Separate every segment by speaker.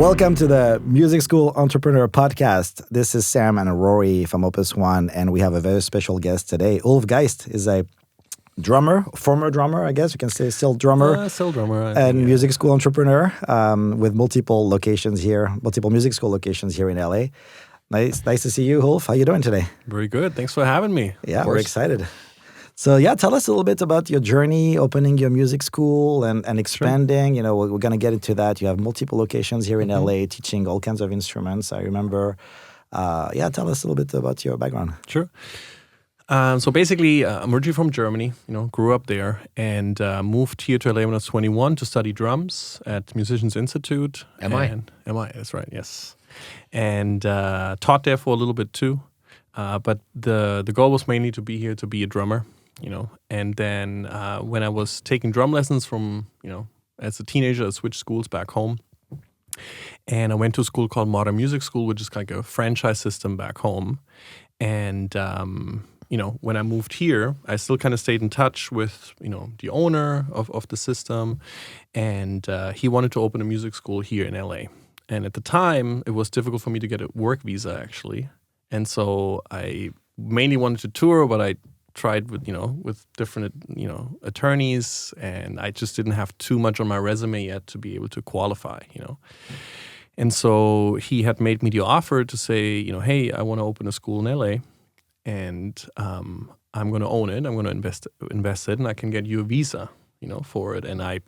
Speaker 1: Welcome to the Music School Entrepreneur Podcast. This is Sam and Rory from Opus One, and we have a very special guest today. Ulf Geist is a drummer, former drummer, I guess you can say, still drummer.
Speaker 2: Still drummer.
Speaker 1: And music school entrepreneur with multiple music school locations here in LA. Nice to see you, Ulf. How you doing today?
Speaker 2: Very good. Thanks for having me.
Speaker 1: Yeah, we're excited. So tell us a little bit about your journey, opening your music school and expanding. Sure. You know, we're going to get into that. You have multiple locations here in LA, teaching all kinds of instruments. I remember. Tell us a little bit about your background.
Speaker 2: Sure. So basically, I'm originally from Germany. Grew up there and moved here to LA when I was 21 to study drums at Musicians Institute. MI, that's right. Yes, and taught there for a little bit too. But the goal was mainly to be here to be a drummer. And then when I was taking drum lessons from, as a teenager, I switched schools back home. And I went to a school called Modern Music School, which is like a franchise system back home. And, when I moved here, I still kind of stayed in touch with, the owner of the system. And he wanted to open a music school here in LA. And at the time, it was difficult for me to get a work visa, actually. And so I mainly wanted to tour, but I tried with different, attorneys, and I just didn't have too much on my resume yet to be able to qualify, And so he had made me the offer to say, hey, I want to open a school in LA, and I'm going to own it. I'm going to invest it, and I can get you a visa, for it. And I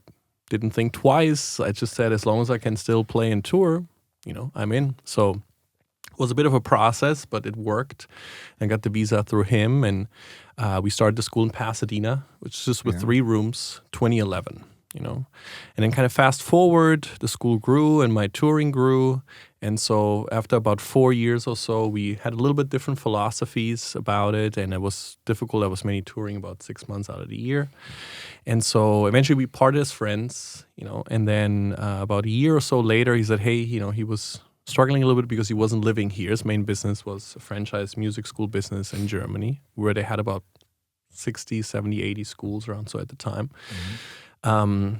Speaker 2: didn't think twice. I just said, as long as I can still play and tour, I'm in. So it was a bit of a process, but it worked. I got the visa through him, and we started the school in Pasadena, which is just with 3 rooms, 2011, And then kind of fast forward, the school grew and my touring grew. And so after about 4 years or so, we had a little bit different philosophies about it, and it was difficult. I was mainly touring about 6 months out of the year. And so eventually we parted as friends, and then about a year or so later, he said, hey, he was struggling a little bit because he wasn't living here. His main business was a franchise music school business in Germany, where they had about 60, 70, 80 schools around so at the time. Mm-hmm.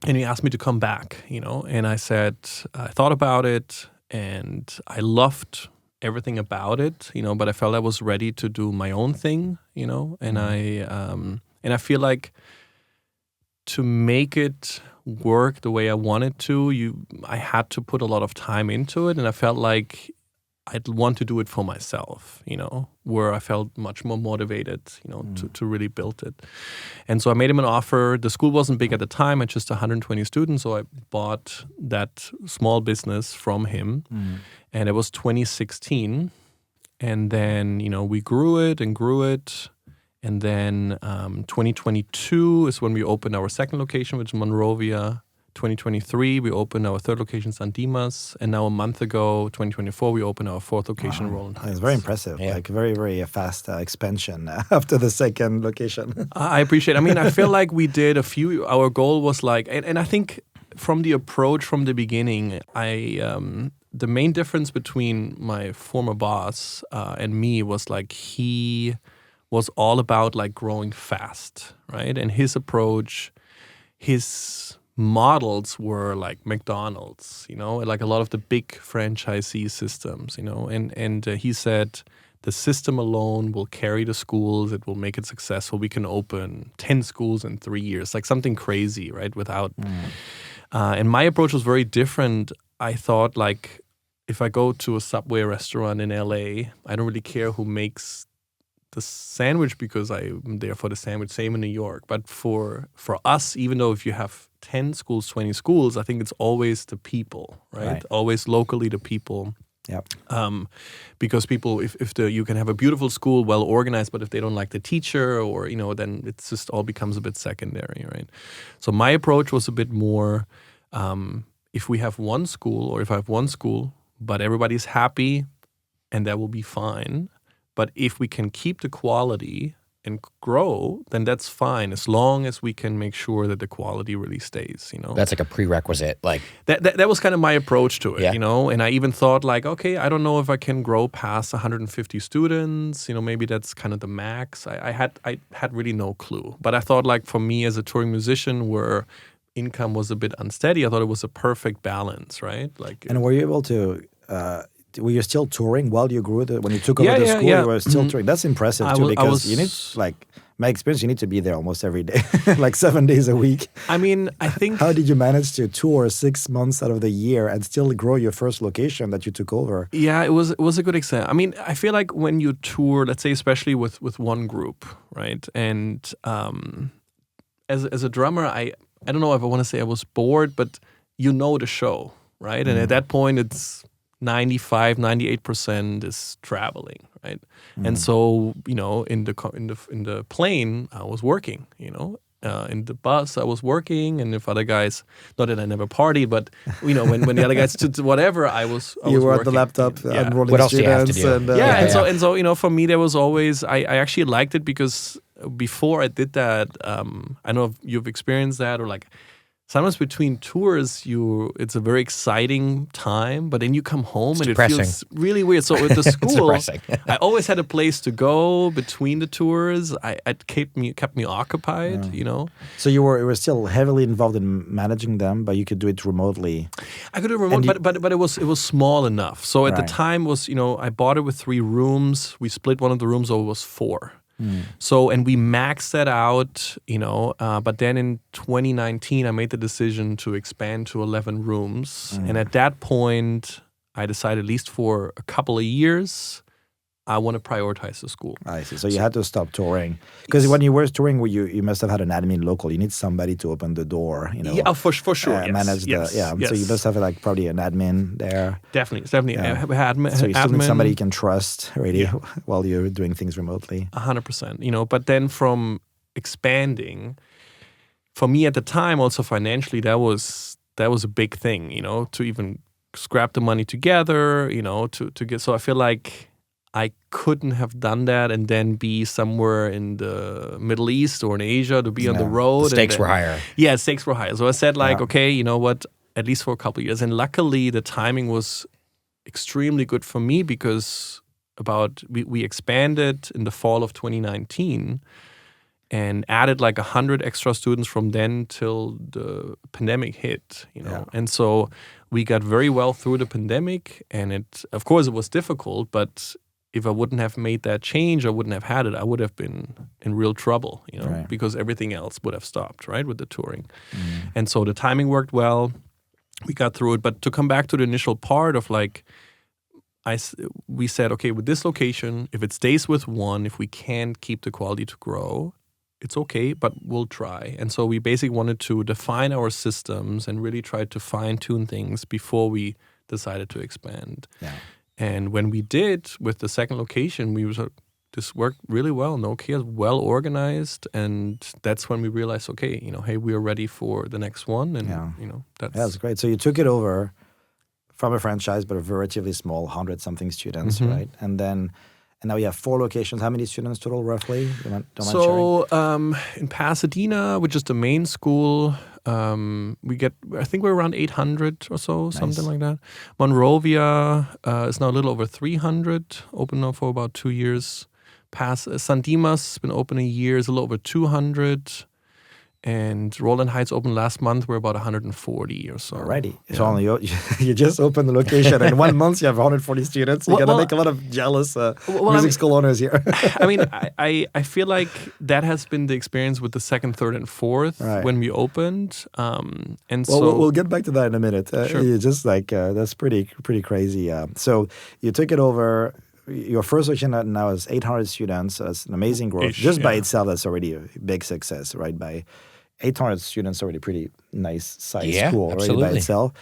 Speaker 2: And he asked me to come back, and I said, I thought about it, and I loved everything about it, but I felt I was ready to do my own thing, and I feel like to make it work the way I wanted to, I had to put a lot of time into it, and I felt like I'd want to do it for myself, where I felt much more motivated, to really build it. And so I made him an offer. The school wasn't big at the time, it's just 120 students, so I bought that small business from him, and it was 2016. And then, we grew it. And then 2022 is when we opened our second location, which is Monrovia. 2023, we opened our third location, San Dimas. And now a month ago, 2024, we opened our fourth location, Roland Heights.
Speaker 1: It's very impressive. Yeah. Like very, very fast expansion after the second location.
Speaker 2: I appreciate it. I mean, I feel like we did our goal was like, and I think from the approach from the beginning, the main difference between my former boss and me was like he was all about like growing fast, right? And his approach, his models were like McDonald's, like a lot of the big franchisee systems, and he said the system alone will carry the schools, it will make it successful. We can open 10 schools in 3 years, like something crazy, right? And my approach was very different. I thought like, if I go to a Subway restaurant in LA, I don't really care who makes the sandwich because I'm there for the sandwich, same in New York. But for us, even though if you have 10 schools, 20 schools, I think it's always the people, right? Always locally the people.
Speaker 1: Yep.
Speaker 2: Because people, you can have a beautiful school, well organized, but if they don't like the teacher or, then it's just all becomes a bit secondary, right? So my approach was a bit more, if we have one school or if I have one school, but everybody's happy and that will be fine. But if we can keep the quality and grow, then that's fine, as long as we can make sure that the quality really stays,
Speaker 3: That's like a prerequisite. Like
Speaker 2: that was kind of my approach to it, And I even thought like, okay, I don't know if I can grow past 150 students, maybe that's kind of the max. I had really no clue. But I thought like for me as a touring musician, where income was a bit unsteady, I thought it was a perfect balance, right? Like,
Speaker 1: And were you able to? Were you still touring while you grew? When you took over the school, you were still touring. That's impressive too, because you need, like, my experience, you need to be there almost every day, like 7 days a week.
Speaker 2: I mean, I think.
Speaker 1: How did you manage to tour 6 months out of the year and still grow your first location that you took over?
Speaker 2: Yeah, it was a good example. I mean, I feel like when you tour, let's say, especially with one group, right? And as a drummer, I don't know if I want to say I was bored, but you know the show, right? And at that point, it's 98% is traveling, right? And so, you know, in the plane, I was working, you know. In the bus, I was working, and if other guys, not that I never partied, but you know, when the other guys did whatever, I was
Speaker 1: you were
Speaker 2: working.
Speaker 1: at the laptop, enrolling
Speaker 3: what else do you have to
Speaker 1: students,
Speaker 3: do?
Speaker 1: and
Speaker 2: And so you know, for me, there was always I actually liked it because before I did that, I don't know if you've experienced that, or like sometimes between tours, it's a very exciting time, but then you come home and
Speaker 3: depressing.
Speaker 2: it feels really weird. So with the school,
Speaker 3: depressing.
Speaker 2: I always had a place to go between the tours. It kept me occupied, you know.
Speaker 1: So you were still heavily involved in managing them, but you could do it remotely.
Speaker 2: I could do it remote, but it was small enough. So at the
Speaker 1: Right.
Speaker 2: time was, you know, I bought it with 3 rooms. We split one of the rooms, so it was 4. So, and we maxed that out, you know, but then in 2019, I made the decision to expand to 11 rooms. And at that point, I decided, at least for a couple of years, I want to prioritize the school.
Speaker 1: I see. So you had to stop touring. Because when you were touring, you must have had an admin local. You need somebody to open the door, you know.
Speaker 2: Yeah, for sure. Yes,
Speaker 1: manage
Speaker 2: yes,
Speaker 1: the,
Speaker 2: yes.
Speaker 1: So you must have like probably an admin there.
Speaker 2: Definitely.
Speaker 1: Yeah.
Speaker 2: Admin,
Speaker 1: So you still need somebody you can trust already while you're doing things remotely.
Speaker 2: 100%, you know, but then from expanding, for me at the time, also financially, that was a big thing, you know, to even scrap the money together, you know, to get, so I feel like I couldn't have done that and then be somewhere in the Middle East or in Asia to be on the road.
Speaker 3: The stakes were higher.
Speaker 2: Yeah, stakes were higher. So I said like, okay, you know what, at least for a couple of years. And luckily the timing was extremely good for me because we expanded in the fall of 2019 and added like 100 extra students from then till the pandemic hit, you know. And so we got very well through the pandemic, and of course it was difficult, but if I wouldn't have made that change, I wouldn't have had it. I would have been in real trouble, you know, because everything else would have stopped, right, with the touring. And so the timing worked well. We got through it. But to come back to the initial part of like, we said, okay, with this location, if it stays with one, if we can't keep the quality to grow, it's okay, but we'll try. And so we basically wanted to define our systems and really try to fine-tune things before we decided to expand.
Speaker 1: Yeah.
Speaker 2: And when we did with the second location, this worked really well. No chaos, well organized, and that's when we realized, okay, you know, hey, we are ready for the next one, and you know,
Speaker 1: that's great. So you took it over from a franchise, but a relatively small, 100-something students, right? And now you have 4 locations. How many students total, roughly?
Speaker 2: So in Pasadena, which is the main school, I think we're around 800 or so, something like that. Monrovia is now a little over 300, open now for about 2 years. San Dimas has been open a year, is a little over 200. And Roland Heights opened last month. We're about 140 or so.
Speaker 1: Alrighty. Yeah. So you just opened the location, and in 1 month you have 140 students. You're going to make a lot of jealous music school owners here.
Speaker 2: I mean, I feel like that has been the experience with the second, third, and fourth when we opened. And so
Speaker 1: we'll get back to that in a minute.
Speaker 2: Sure.
Speaker 1: You just like that's pretty crazy. So you took it over. Your first location now is 800 students. So that's an amazing growth. Just by itself, that's already a big success, right? By 800 students, already pretty nice size school already by itself.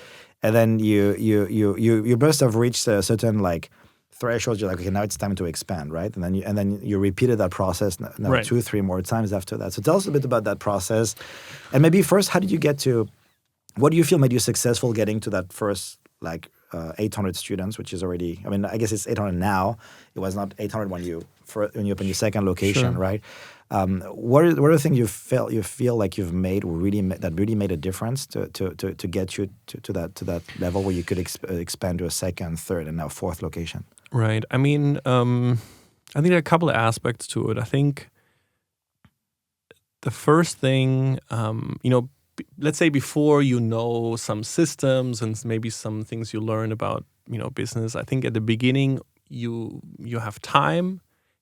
Speaker 1: And then you must have reached a certain like threshold. You're like, okay, now it's time to expand, right? And then you repeated that process 2-3 more times after that. So tell us a bit about that process, and maybe first, how did you get to? What do you feel made you successful getting to that first like 800 students, which is already, I mean, I guess it's 800 now. It was not 800 when you opened your second location, right? What are the things you feel like you've made that really made a difference to get you to that level where you could expand to a second, third, and now fourth location?
Speaker 2: Right. I mean, I think there are a couple of aspects to it. I think the first thing, let's say before you know some systems and maybe some things you learn about, business, I think at the beginning you have time,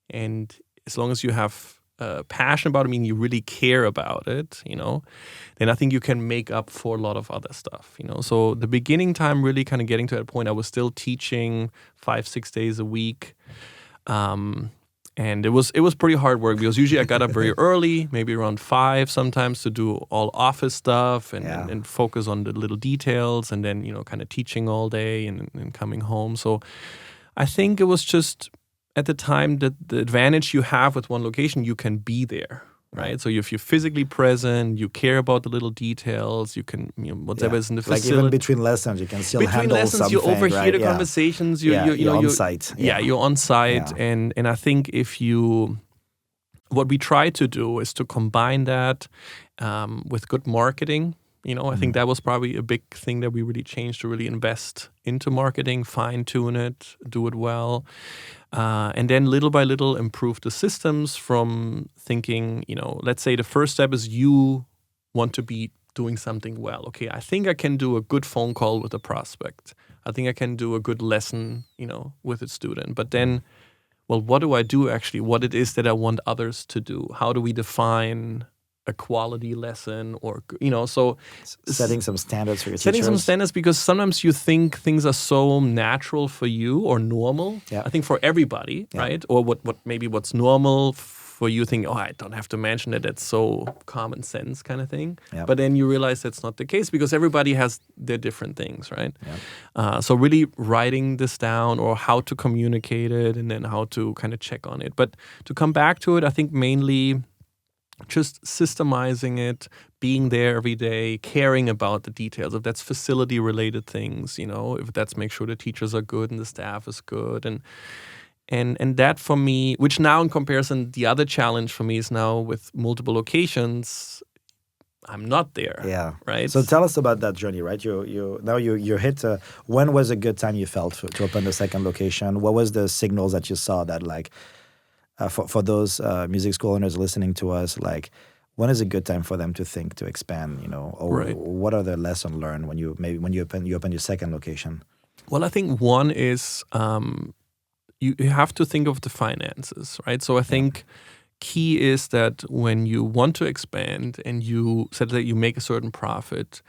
Speaker 2: and as long as you have passion about it, you really care about it, then I think you can make up for a lot of other stuff, So the beginning time, really kind of getting to that point, I was still teaching 5-6 days a week. And it was pretty hard work, because usually I got up very early, maybe around 5 sometimes, to do all office stuff and focus on the little details, and then, kind of teaching all day and coming home. So I think it was just at the time that the advantage you have with one location, you can be there, right? So if you're physically present, you care about the little details, you can, whatever is in the facility.
Speaker 1: Like even between lessons, you can still handle something.
Speaker 2: Between lessons, you overhear the conversations. You're
Speaker 1: on site.
Speaker 2: You're on site. Yeah. And I think what we try to do is to combine that with good marketing. I think that was probably a big thing that we really changed, to really invest into marketing, fine-tune it, do it well. And then little by little improve the systems from thinking, let's say the first step is you want to be doing something well. Okay, I think I can do a good phone call with a prospect. I think I can do a good lesson, with a student. But then, well, what do I do actually? What it is that I want others to do? How do we define a quality lesson, or so
Speaker 1: setting some standards for your
Speaker 2: setting
Speaker 1: teachers.
Speaker 2: Some standards, because sometimes you think things are so natural for you or normal. I think for everybody, right? Or what's normal for you, think, I don't have to mention it, that's so common sense kind of thing. But then you realize that's not the case, because everybody has their different things, right? So really writing this down, or how to communicate it, and then how to kind of check on it. But to come back to it, I think mainly just systemizing it, being there every day, caring about the details. If that's facility-related things, if that's make sure the teachers are good and the staff is good, and that for me, which now in comparison, the other challenge for me is now with multiple locations, I'm not there. Right.
Speaker 1: So tell us about that journey. Right. You hit. When was a good time you felt to open the second location? What was the signals that you saw that like? For those music school owners listening to us, like, when is a good time for them to think to expand? Or what are the lessons learned when you open your second location?
Speaker 2: Well, I think one is you have to think of the finances, right? So I think key is that when you want to expand and you said that you make a certain profit,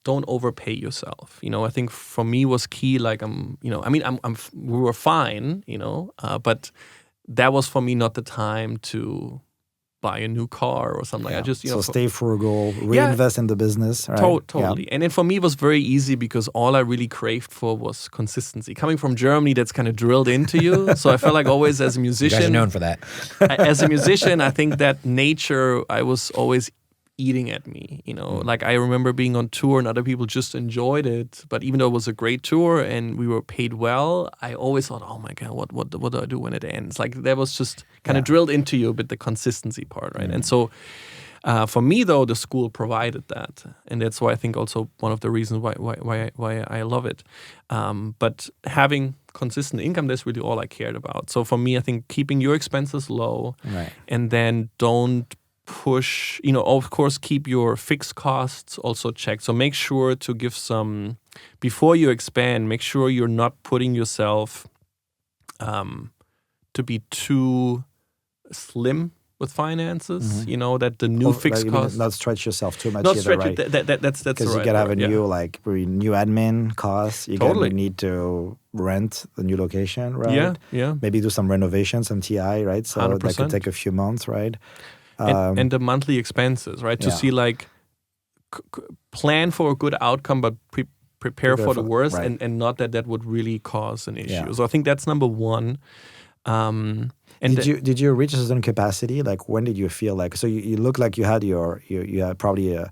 Speaker 2: don't overpay yourself. I think for me was key. Like we were fine, but that was for me not the time to buy a new car or something. I just,
Speaker 1: so stay frugal, reinvest in the business. Right?
Speaker 2: Totally. And then for me it was very easy, because all I really craved for was consistency. Coming from Germany, that's kind of drilled into you. So I felt like always as a musician,
Speaker 3: you guys are known for that.
Speaker 2: As a musician, I think that nature, I was always eating at me, like I remember being on tour and other people just enjoyed it, but even though it was a great tour and we were paid well, I always thought, oh my God, what do I do when it ends? Like that was just kind of drilled into you a bit, the consistency part, right? And so for me though, the school provided that, and that's why I think also one of the reasons why I love it. But having consistent income, that's really all I cared about. So for me, I think keeping your expenses low, and then don't push, of course, keep your fixed costs also checked. So make sure to give some, before you expand, make sure you're not putting yourself to be too slim with finances, that the new fixed costs.
Speaker 1: Not stretch yourself too much.
Speaker 2: Not
Speaker 1: either,
Speaker 2: stretch
Speaker 1: right?
Speaker 2: it. That's the right.
Speaker 1: Because you can have a new admin costs. You need to rent the new location, right?
Speaker 2: Yeah.
Speaker 1: Maybe do some renovation, some TI, right? So 100%. That could take a few months, right?
Speaker 2: And the monthly expenses, right? To see like plan for a good outcome, but prepare for the worst, right. and not that would really cause an issue. Yeah. So I think that's number one. And
Speaker 1: did you reach a certain capacity? Like when did you feel like, so you look like you had you had probably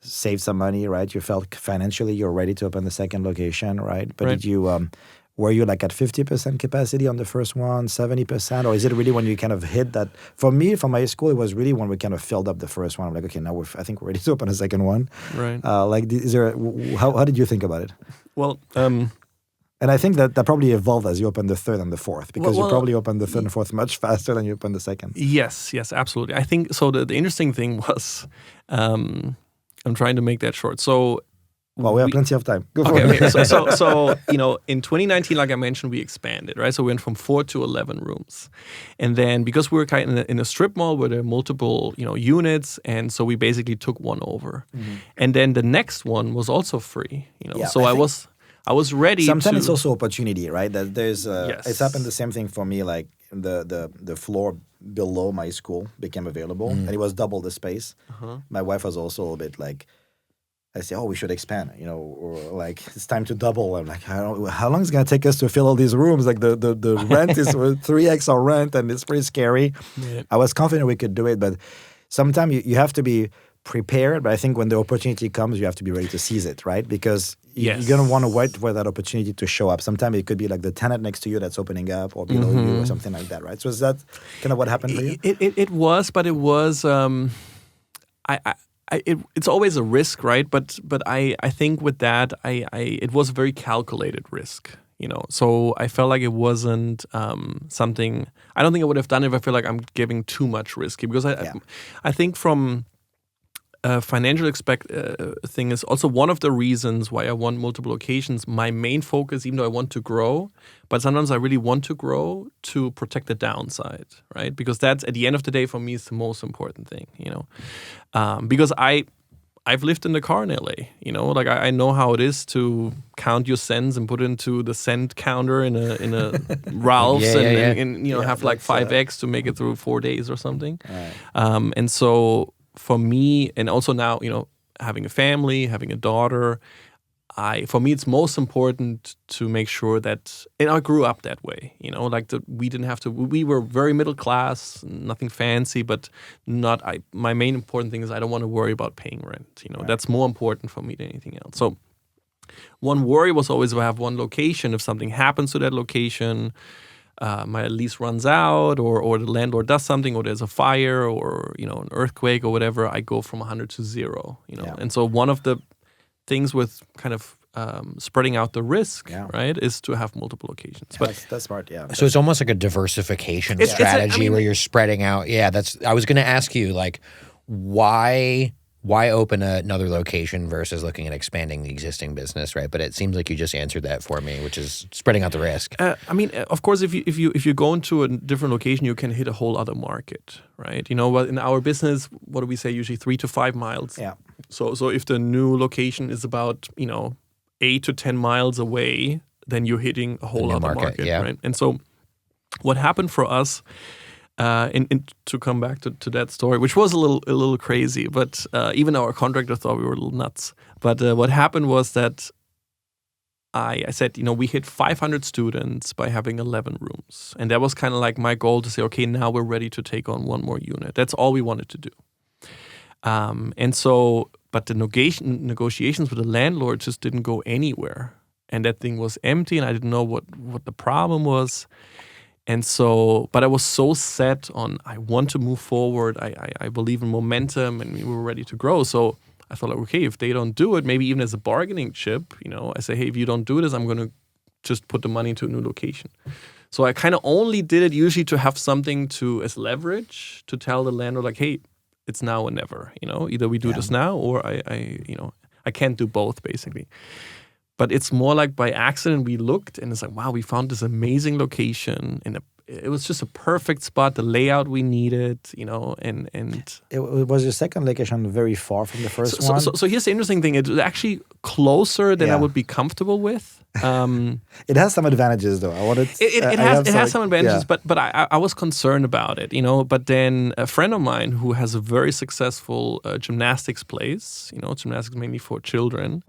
Speaker 1: saved some money, right? You felt financially you're ready to open the second location, right? But did you were you like at 50% capacity on the first one, 70%? Or is it really when you kind of hit that? For me, from my school, it was really when we kind of filled up the first one. I'm like, okay, now I think we're ready to open a second one.
Speaker 2: Right.
Speaker 1: How did you think about it?
Speaker 2: Well,
Speaker 1: And I think that probably evolved as you opened the third and the fourth, because you probably opened the third and fourth much faster than you opened the second.
Speaker 2: Yes, absolutely. I think so. The interesting thing was, I'm trying to make that short. So,
Speaker 1: well, we have plenty of time. Go for it.
Speaker 2: Okay. So in 2019, like I mentioned, we expanded, right? So we went from 4 to 11 rooms, and then because we were kind of in a strip mall where there are multiple, units, and so we basically took one over, and then the next one was also free,
Speaker 1: Yeah,
Speaker 2: So I was ready.
Speaker 1: Sometimes it's also opportunity, right? That there's
Speaker 2: Yes.
Speaker 1: It's happened the same thing for me. Like the floor below my school became available, and it was double the space. My wife was also a little bit like, I say, oh, we should expand, or like it's time to double. I'm like, how long is it gonna take us to fill all these rooms? Like the rent is 3x our rent, and it's pretty scary.
Speaker 2: Yeah.
Speaker 1: I was confident we could do it, but sometimes you have to be prepared. But I think when the opportunity comes, you have to be ready to seize it, right? Because you're gonna want to wait for that opportunity to show up. Sometimes it could be like the tenant next to you that's opening up, or below you, or something like that, right? So is that kind of what happened for you?
Speaker 2: It was, but it was. It's always a risk, right? But I think with that, it was a very calculated risk, So I felt like it wasn't something. I don't think I would have done it if I feel like I'm giving too much risky, because I think from financial thing is also one of the reasons why I want multiple locations. My main focus, even though I want to grow, but sometimes I really want to grow to protect the downside, right? Because that's, at the end of the day, for me, is the most important thing, because I've lived in the car in LA, like I know how it is to count your cents and put into the cent counter in a Ralph's and have like 5x to make it through 4 days or something.
Speaker 1: Right.
Speaker 2: And so for me, and also now, having a family, having a daughter, for me, it's most important to make sure that, and I grew up that way, we didn't have to, we were very middle class, nothing fancy, but my main important thing is I don't want to worry about paying rent,
Speaker 1: Right.
Speaker 2: That's more important for me than anything else. So one worry was always if I have one location, if something happens to that location, my lease runs out, or the landlord does something, or there's a fire, or an earthquake or whatever, I go from 100 to 0.
Speaker 1: Yeah.
Speaker 2: And so one of the things with kind of spreading out the risk, right, is to have multiple locations.
Speaker 1: Yeah,
Speaker 2: but
Speaker 1: that's smart. Yeah.
Speaker 3: So it's almost like a diversification
Speaker 2: It's
Speaker 3: strategy where you're spreading out. Yeah, I was going to ask you, like, why open another location versus looking at expanding the existing business, right? But it seems like you just answered that for me, which is spreading out the risk.
Speaker 2: Of course, if you go into a different location, you can hit a whole other market, right? Well, in our business, what do we say? Usually 3 to 5 miles.
Speaker 1: Yeah.
Speaker 2: So if the new location is about 8 to 10 miles away, then you're hitting a whole other market, right? And so what happened for us, and to come back to that story, which was a little crazy, but even our contractor thought we were a little nuts. But what happened was that I said, we hit 500 students by having 11 rooms, and that was kind of like my goal to say, okay, now we're ready to take on one more unit. That's all we wanted to do. And so, but the negotiations with the landlord just didn't go anywhere, and that thing was empty, and I didn't know what the problem was. And so, but I was so set on, I want to move forward. I believe in momentum, and we were ready to grow. So I thought, like, okay, if they don't do it, maybe even as a bargaining chip, I say, hey, if you don't do this, I'm going to just put the money into a new location. So I kind of only did it usually to have something as leverage to tell the landlord, like, hey, it's now or never. Either we do this now, or I can't do both, basically. But it's more like by accident we looked, and it's like, wow, we found this amazing location, and it was just a perfect spot, the layout we needed, and
Speaker 1: It was your second location very far from the first one?
Speaker 2: So here's the interesting thing. It was actually closer than I would be comfortable with.
Speaker 1: It has some advantages, though.
Speaker 2: It has some advantages, but I was concerned about it, But then a friend of mine who has a very successful gymnastics place, gymnastics mainly for children,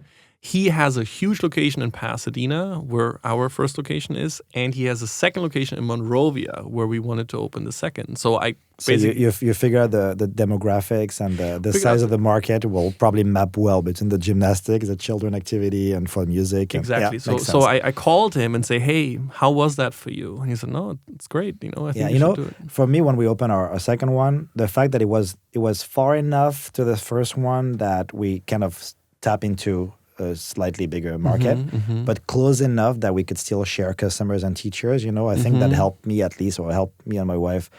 Speaker 2: he has a huge location in Pasadena, where our first location is, and he has a second location in Monrovia, where we wanted to open the second. So
Speaker 1: you figure out the demographics and the size of the market will probably map well between the gymnastics, the children activity, and for music.
Speaker 2: Exactly. So I called him and say, hey, how was that for you? And he said, no, it's great. I think you should do it.
Speaker 1: For me, when we opened our second one, the fact that it was far enough to the first one that we kind of tap into a slightly bigger market, but close enough that we could still share customers and teachers. I think that helped me at least, or helped me and my wife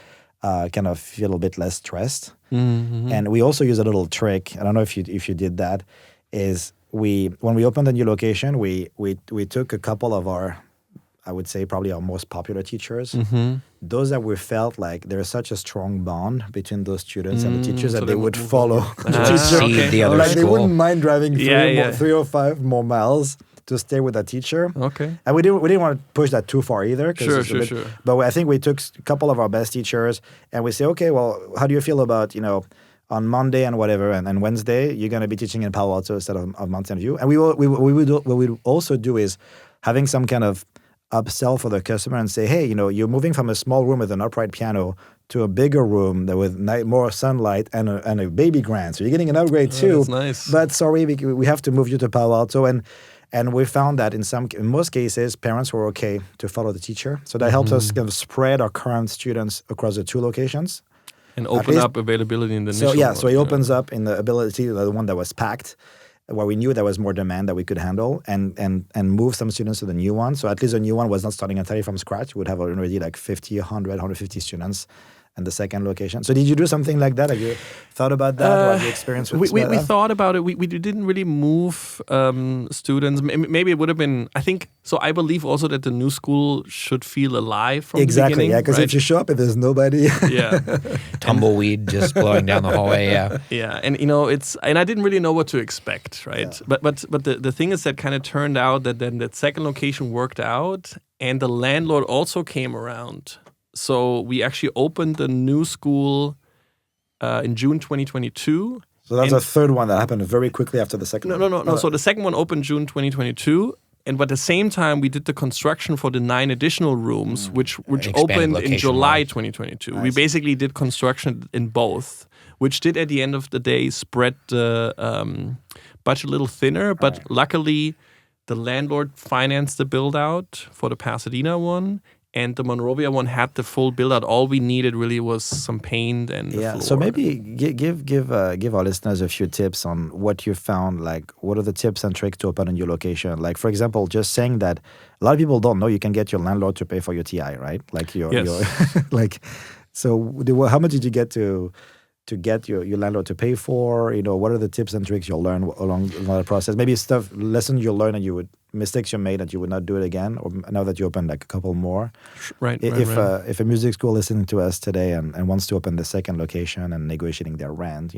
Speaker 1: kind of feel a bit less stressed. And we also use a little trick. I don't know if you did that. Is when we opened the new location, we took a couple of our, I would say probably our most popular teachers, those that we felt like there's such a strong bond between those students and the teachers that they would follow the teacher.
Speaker 3: See the other
Speaker 1: Like
Speaker 3: school.
Speaker 1: they wouldn't mind driving 3 or 5 more miles to stay with that teacher.
Speaker 2: Okay.
Speaker 1: And we didn't want to push that too far either.
Speaker 2: Sure.
Speaker 1: But I think we took a couple of our best teachers and we say, okay, well, how do you feel about, on Monday and whatever, and Wednesday, you're going to be teaching in Palo Alto instead of Mountain View. And what we would also do is having some kind of upsell for the customer and say, hey, you're moving from a small room with an upright piano to a bigger room that with more sunlight and a baby grand. So you're getting an upgrade too.
Speaker 2: That's nice.
Speaker 1: But sorry, we have to move you to Palo Alto. And we found that in most cases, parents were okay to follow the teacher. So that helps us kind of spread our current students across the 2 locations.
Speaker 2: And open up availability in the initial one.
Speaker 1: So it opens up in the ability, the one that was packed, where we knew there was more demand that we could handle, and move some students to the new one. So at least the new one was not starting entirely from scratch. We would have already like 50, 100, 150 students and the second location. So did you do something like that? Have you thought about that? Or have you experienced with
Speaker 2: we thought about it. We didn't really move students. Maybe it would have been, I think, so I believe also that the new school should feel alive from the beginning.
Speaker 1: Yeah, because if you show up and there's nobody.
Speaker 3: Tumbleweed just blowing down the hallway,
Speaker 2: Yeah, and and I didn't really know what to expect, right? Yeah. But the thing is that kind of turned out that then that second location worked out, and the landlord also came around. So we actually opened the new school in June 2022.
Speaker 1: So that's a third one that happened very quickly after the second one.
Speaker 2: No. So the second one opened June 2022. And at the same time, we did the construction for the 9 additional rooms, which opened in July 2022. Nice. We basically did construction in both, which did at the end of the day spread the budget a little thinner. But luckily, the landlord financed the build out for the Pasadena one. And the Monrovia one had the full build out. All we needed really was some paint and the floor.
Speaker 1: So maybe give our listeners a few tips on what you found. Like, what are the tips and tricks to open a new location? Like, for example, just saying that a lot of people don't know you can get your landlord to pay for your TI, right? Like your like. So how much did you get to get your landlord to pay for? What are the tips and tricks you'll learn along the process? Maybe lessons you'll learn and mistakes you made that you would not do it again, or now that you opened like a couple more.
Speaker 2: Right.
Speaker 1: If a music school listening to us today and wants to open the second location and negotiating their rent,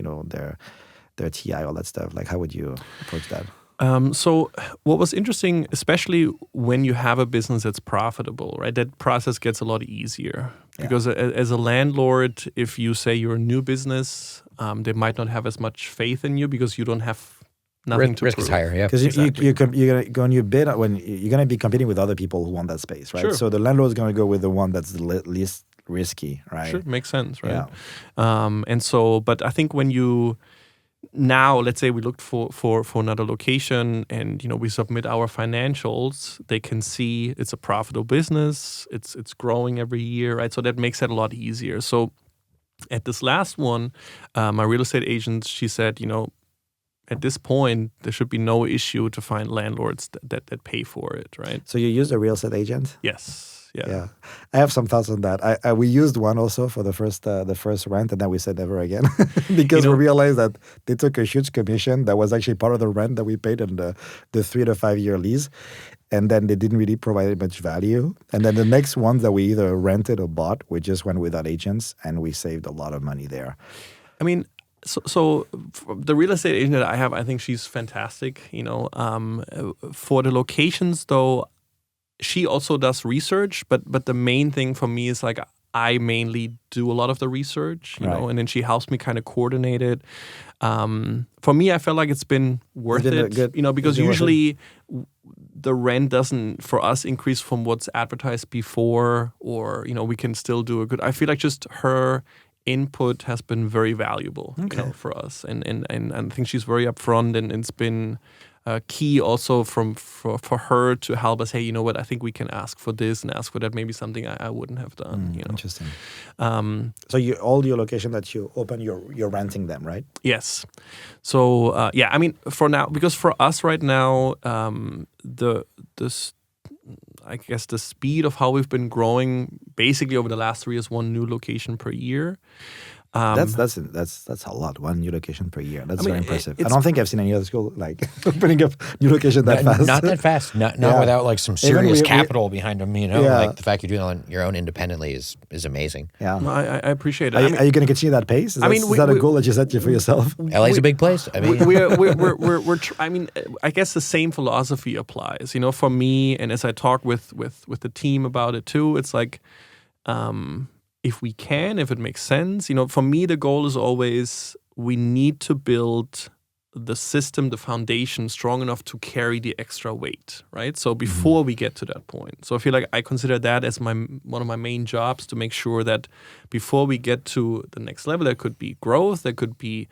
Speaker 1: their TI, all that stuff, like how would you approach that?
Speaker 2: So what was interesting, especially when you have a business that's profitable, right? That process gets a lot easier because as a landlord, if you say you're a new business, they might not have as much faith in you because you don't have nothing to
Speaker 3: risk
Speaker 2: prove.
Speaker 3: Is higher, yeah.
Speaker 1: Because you're going to bid when you're going to be competing with other people who want that space, right?
Speaker 2: Sure.
Speaker 1: So the landlord is going to go with the one that's the least risky, right?
Speaker 2: Sure, makes sense, right?
Speaker 1: Yeah.
Speaker 2: And so, but I think when you now, let's say we looked for another location and we submit our financials, they can see it's a profitable business, it's growing every year, right? So that makes it a lot easier. So at this last one, my real estate agent, she said, at this point, there should be no issue to find landlords that pay for it, right?
Speaker 1: So you use a real estate agent?
Speaker 2: Yes.
Speaker 1: Yeah. I have some thoughts on that. We used one also for the first rent, and then we said never again because we realized that they took a huge commission that was actually part of the rent that we paid in the 3 to 5 year lease, and then they didn't really provide much value. And then the next ones that we either rented or bought, we just went without agents, and we saved a lot of money there.
Speaker 2: I mean, so the real estate agent that I have, I think she's fantastic. For the locations though, she also does research, but the main thing for me is like I mainly do a lot of the research, you know, and then she helps me kind of coordinate it. For me, I felt like it's been worth it, because usually the rent doesn't, for us, increase from what's advertised before, or, we can still do a good, I feel like just her input has been very valuable, for us. And I think she's very upfront, and it's been key also for her to help us. Hey, you know what? I think we can ask for this and ask for that. Maybe something I wouldn't have done.
Speaker 1: Interesting. So all your location that you open, you're renting them, right?
Speaker 2: Yes. So I mean, for now, because for us right now, I guess the speed of how we've been growing basically over the last 3 years, one new location per year.
Speaker 1: That's a lot. One new location per year. That's very impressive. I don't think I've seen any other school like opening up new location that fast.
Speaker 3: Not that fast. Not without like some serious capital behind them. Like the fact you're doing it on your own independently is amazing.
Speaker 2: Yeah, I appreciate it.
Speaker 1: Are you going to continue that pace? Is that a goal that you set for yourself?
Speaker 3: LA's a big place. I mean,
Speaker 2: I mean, I guess the same philosophy applies. For me, and as I talk with the team about it too, it's like. If we can, if it makes sense, for me, the goal is always we need to build the system, the foundation strong enough to carry the extra weight, right? So before we get to that point. So I feel like I consider that as one of my main jobs to make sure that before we get to the next level, there could be growth, there could be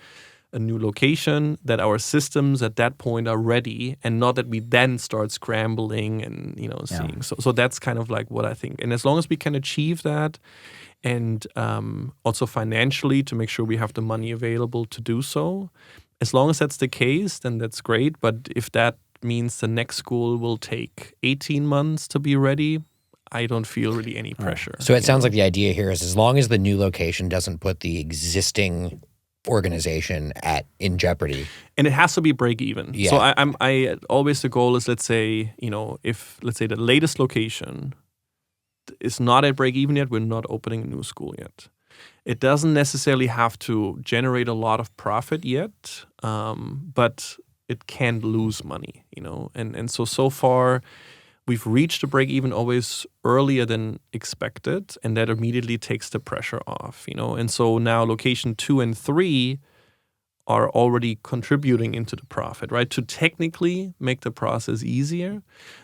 Speaker 2: a new location, that our systems at that point are ready, and not that we then start scrambling and seeing. So that's kind of like what I think. And as long as we can achieve that, and also financially to make sure we have the money available to do so, as long as that's the case, then that's great. But if that means the next school will take 18 months to be ready, I don't feel really any pressure.
Speaker 3: So it sounds like the idea here is as long as the new location doesn't put the existing organization in jeopardy,
Speaker 2: and it has to be break even. So I always, the goal is, let's say the latest location is not at break even yet, we're not opening a new school yet. It doesn't necessarily have to generate a lot of profit yet, but it can lose money, and so far we've reached the break even always earlier than expected, and that immediately takes the pressure off, and so now location 2 and 3 are already contributing into the profit, right? To technically make the process easier,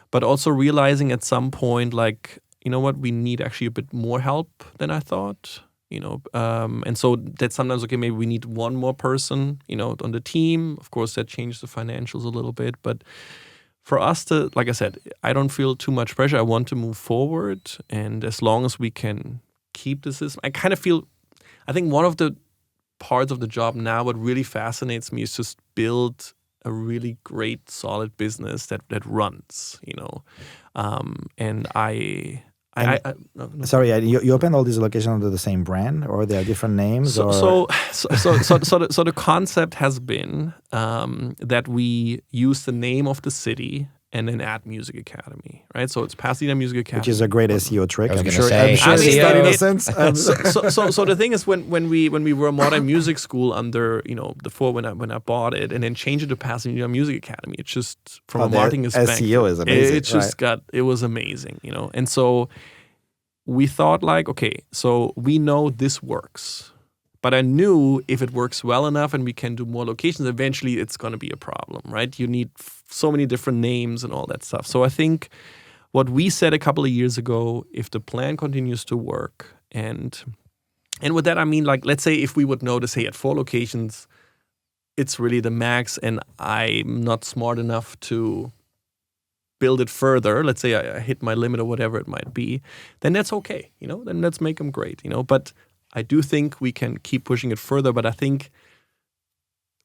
Speaker 2: but also realizing at some point, like, we need actually a bit more help than I thought, and so that sometimes, okay, maybe we need one more person, on the team. Of course, that changes the financials a little bit, but for us to, like I said, I don't feel too much pressure. I want to move forward, and as long as we can keep the system, I think one of the parts of the job now, what really fascinates me is just build a really great, solid business that runs, and
Speaker 1: Sorry, you opened all these locations under the same brand, or they are different names?
Speaker 2: So the concept has been that we use the name of the city and then add Music Academy, right? So it's Pasadena Music Academy,
Speaker 1: which is a great SEO trick.
Speaker 3: I'm sure it's
Speaker 1: starting a sense.
Speaker 2: So the thing is, when we were a modern music school under before when I bought it and then changed it to Pasadena Music Academy, it's just from a marketing perspective,
Speaker 1: SEO is amazing.
Speaker 2: It just it was amazing, and so we thought like, okay, so we know this works. But I knew if it works well enough and we can do more locations, eventually it's going to be a problem, right? You need so many different names and all that stuff. So I think what we said a couple of years ago, if the plan continues to work, and with that I mean, like, let's say if we would notice, hey, at 4 locations, it's really the max and I'm not smart enough to build it further, let's say I hit my limit or whatever it might be, then that's okay, then let's make them great, but I do think we can keep pushing it further, but I think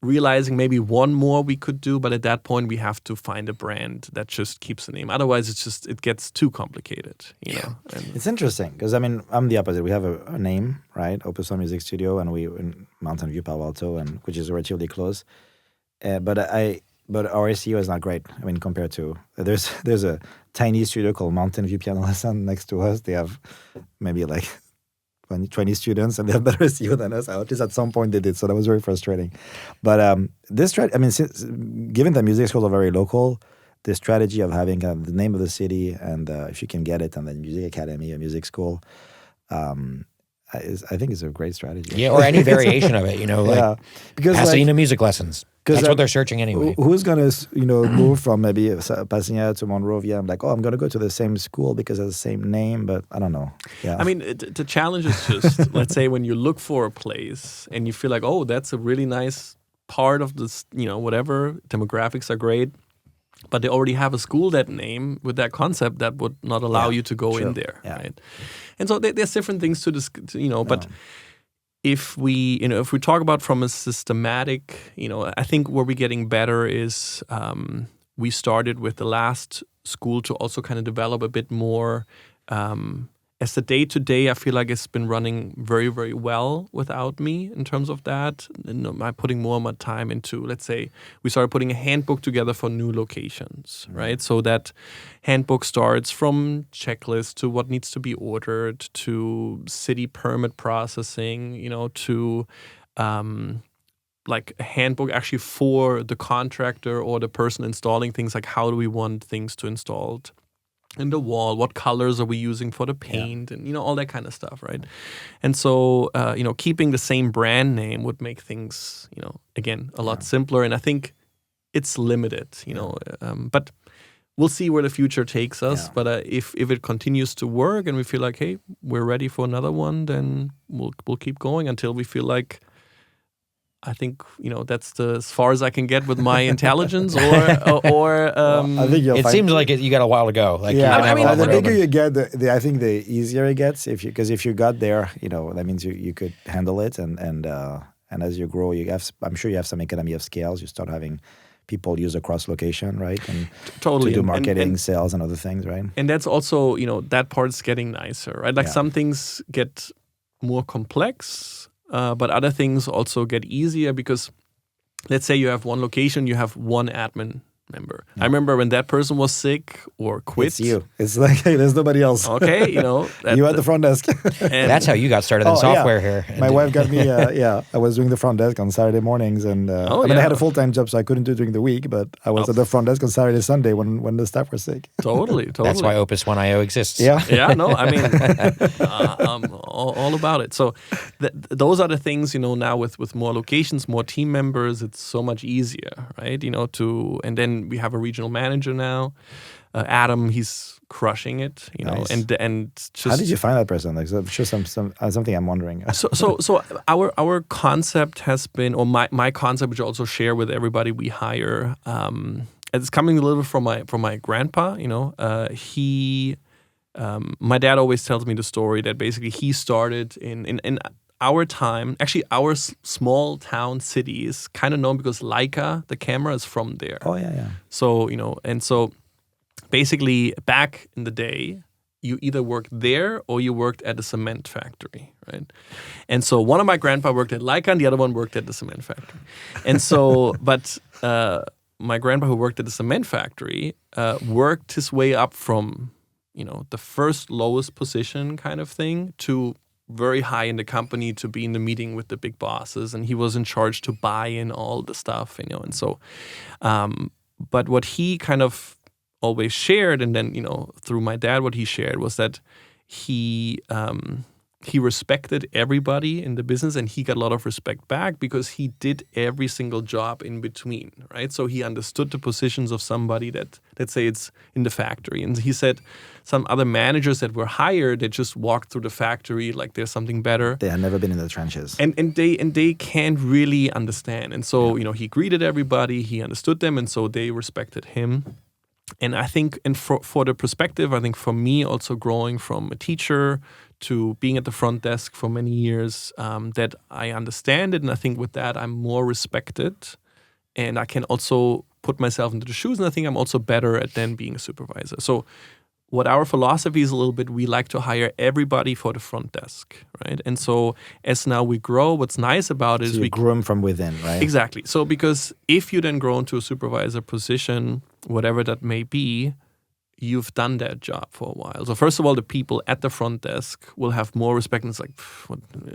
Speaker 2: realizing maybe one more we could do, but at that point we have to find a brand that just keeps the name. Otherwise, it gets too complicated. You know?
Speaker 1: It's interesting because I'm the opposite. We have a name, right? Opus One Music Studio, and we in Mountain View, Palo Alto, and which is relatively close. But our SEO is not great. Compared to there's a tiny studio called Mountain View Piano Lesson next to us. They have maybe like 20 students, and they have better SEO than us. At least at some point they did, so that was very frustrating. But given that music schools are very local, the strategy of having the name of the city and if you can get it, and then Music Academy, a music school, I think is a great strategy.
Speaker 3: Yeah, or any variation of it, because Pasadena music lessons. That's what they're searching anyway.
Speaker 1: Who's gonna, move from maybe Pasadena to Monrovia? I'm like, I'm gonna go to the same school because it's the same name, but I don't know. Yeah.
Speaker 2: The challenge is just, let's say when you look for a place and you feel like, that's a really nice part of this, whatever, demographics are great. but they already have a school that name with that concept that would not allow you to go in there, right? And so there's different things to this, but if we talk about from a systematic, I think where we're getting better is we started with the last school to also kind of develop a bit more. As the day-to-day, I feel like it's been running very, very well without me in terms of that. And I'm putting more of my time into, let's say, we started putting a handbook together for new locations, right? So that handbook starts from checklists to what needs to be ordered, to city permit processing, to like a handbook actually for the contractor or the person installing things, like how do we want things to installed in the wall, what colors are we using for the paint, and all that kind of stuff, right? And so keeping the same brand name would make things again a lot simpler, and I think it's limited, but we'll see where the future takes us. But if it continues to work and we feel like, hey, we're ready for another one, then we'll keep going until we feel like, I think that's as far as I can get with my intelligence, or
Speaker 1: I think
Speaker 3: it seems like you got a while to go. Like
Speaker 1: the bigger you get, I think the easier it gets. Because if you got there, that means you could handle it, and as you grow, I'm sure you have some economy of scales. You start having people use across location, right? And
Speaker 2: totally
Speaker 1: to do marketing, sales, and other things, right?
Speaker 2: And that's also that part's getting nicer, right? Like some things get more complex. But other things also get easier because, let's say you have one location, you have one admin member. I remember when that person was sick or quit.
Speaker 1: It's you. It's like, hey, there's nobody else.
Speaker 2: Okay,
Speaker 1: you at the front desk.
Speaker 3: And that's how you got started in software here.
Speaker 1: My wife got me, I was doing the front desk on Saturday mornings, and I had a full-time job, so I couldn't do it during the week, but I was at the front desk on Saturday, Sunday when the staff were sick.
Speaker 2: Totally.
Speaker 3: That's why Opus 1.io exists.
Speaker 1: Yeah.
Speaker 2: No, I mean, I'm all about it. So those are the things, now with more locations, more team members, it's so much easier, right? And then we have a regional manager now, Adam. He's crushing it,
Speaker 1: Nice.
Speaker 2: and just.
Speaker 1: How did you find that person? Like, so sure, something I'm wondering.
Speaker 2: So our concept has been, or my concept, which I also share with everybody we hire. It's coming a little bit from my grandpa. My dad always tells me the story that basically he started in our time, actually our small town city is kind of known because Leica, the camera, is from there.
Speaker 1: Oh, yeah.
Speaker 2: So, and so basically back in the day, you either worked there or you worked at a cement factory, right? And so one of my grandpa worked at Leica and the other one worked at the cement factory. And so, but my grandpa who worked at the cement factory worked his way up from, the first lowest position kind of thing to very high in the company, to be in the meeting with the big bosses, and he was in charge to buy in all the stuff, and so but what he kind of always shared, and then through my dad what he shared was that he respected everybody in the business, and he got a lot of respect back because he did every single job in between, right? So he understood the positions of somebody that, let's say it's in the factory. And he said some other managers that were hired, they just walked through the factory like there's something better.
Speaker 1: They had never been in the trenches.
Speaker 2: And they can't really understand. And so, he greeted everybody, he understood them, and so they respected him. And I think, and for the perspective, I think for me also growing from a teacher to being at the front desk for many years, that I understand it. And I think with that, I'm more respected. And I can also put myself into the shoes. And I think I'm also better at then being a supervisor. So what our philosophy is a little bit, we like to hire everybody for the front desk, right? And so as now we grow, what's nice about it is we
Speaker 1: groom from within, right?
Speaker 2: Exactly. So because if you then grow into a supervisor position, whatever that may be, you've done that job for a while. So first of all, the people at the front desk will have more respect, and it's like,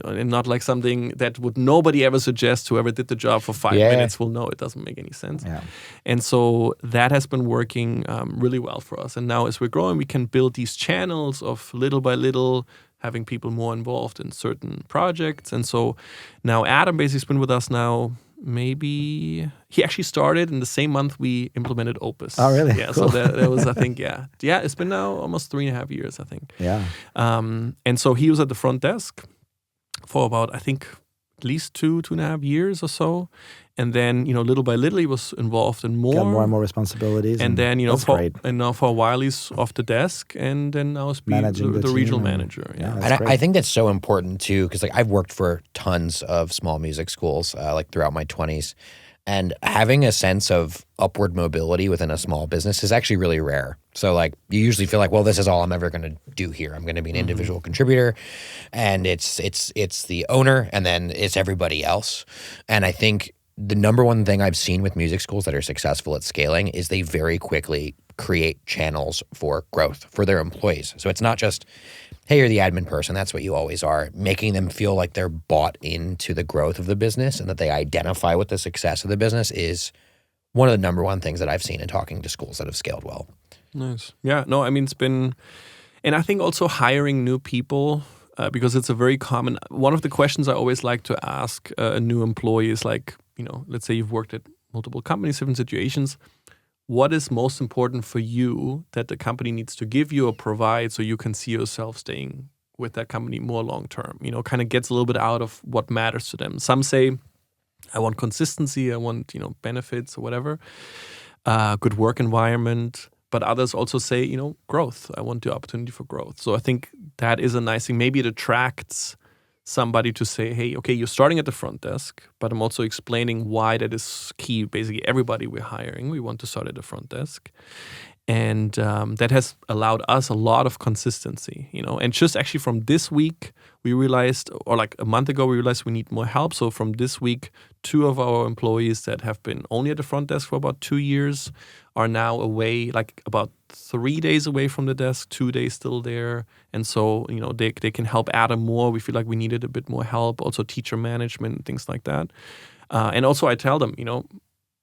Speaker 2: and not like something that would nobody ever suggest. Whoever did the job for 5 minutes will know it doesn't make any sense.
Speaker 1: Yeah.
Speaker 2: And so that has been working really well for us. And now as we're growing, we can build these channels of little by little, having people more involved in certain projects. And so now Adam basically has been with us now. Maybe he actually started in the same month we implemented Opus.
Speaker 1: Oh, really?
Speaker 2: Yeah.
Speaker 1: Cool.
Speaker 2: So that was, I think, yeah. It's been now almost 3.5 years, I think.
Speaker 1: Yeah.
Speaker 2: And so he was at the front desk for about, I think, at least 2.5 years or so. And then, little by little, he was involved in more.
Speaker 1: Got more and more responsibilities.
Speaker 2: And then,
Speaker 1: that's great.
Speaker 2: And now for a while he's off the desk, and then now he's
Speaker 1: Managing
Speaker 2: the regional manager.
Speaker 3: And I think that's so important too, because like I've worked for tons of small music schools, like throughout my 20s, and having a sense of upward mobility within a small business is actually really rare. So like you usually feel like, well, this is all I'm ever going to do here. I'm going to be an individual contributor, and it's the owner, and then it's everybody else. And I think the number one thing I've seen with music schools that are successful at scaling is they very quickly create channels for growth for their employees. So it's not just, hey, you're the admin person, that's what you always are, making them feel like they're bought into the growth of the business and that they identify with the success of the business is one of the number one things that I've seen in talking to schools that have scaled well.
Speaker 2: Nice. Yeah, no, I mean, it's been, and I think also hiring new people, because it's a very common, one of the questions I always like to ask a new employee is like, let's say you've worked at multiple companies, different situations. What is most important for you that the company needs to give you or provide so you can see yourself staying with that company more long term? Kind of gets a little bit out of what matters to them. Some say, I want consistency, I want, benefits or whatever, good work environment. But others also say, growth. I want the opportunity for growth. So I think that is a nice thing. Maybe it attracts somebody to say, hey, okay, you're starting at the front desk, but I'm also explaining why that is key. Basically, everybody we're hiring, we want to start at the front desk. And that has allowed us a lot of consistency, And just actually from this week, we realized, or like a month ago, we realized we need more help. So from this week, 2 of our employees that have been only at the front desk for about 2 years are now away, like about 3 days away from the desk, 2 days still there. And so, they can help Adam more. We feel like we needed a bit more help, also teacher management, things like that. And also I tell them,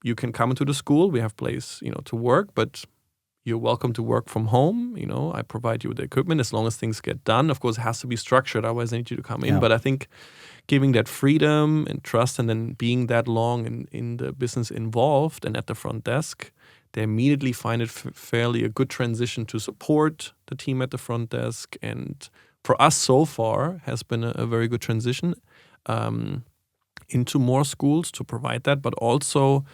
Speaker 2: you can come into the school, we have place, to work, but you're welcome to work from home. I provide you with the equipment as long as things get done. Of course, it has to be structured. Otherwise, I need you to come in. But I think giving that freedom and trust and then being that long in the business involved and at the front desk, they immediately find it fairly a good transition to support the team at the front desk. And for us so far has been a very good transition into more schools to provide that. But also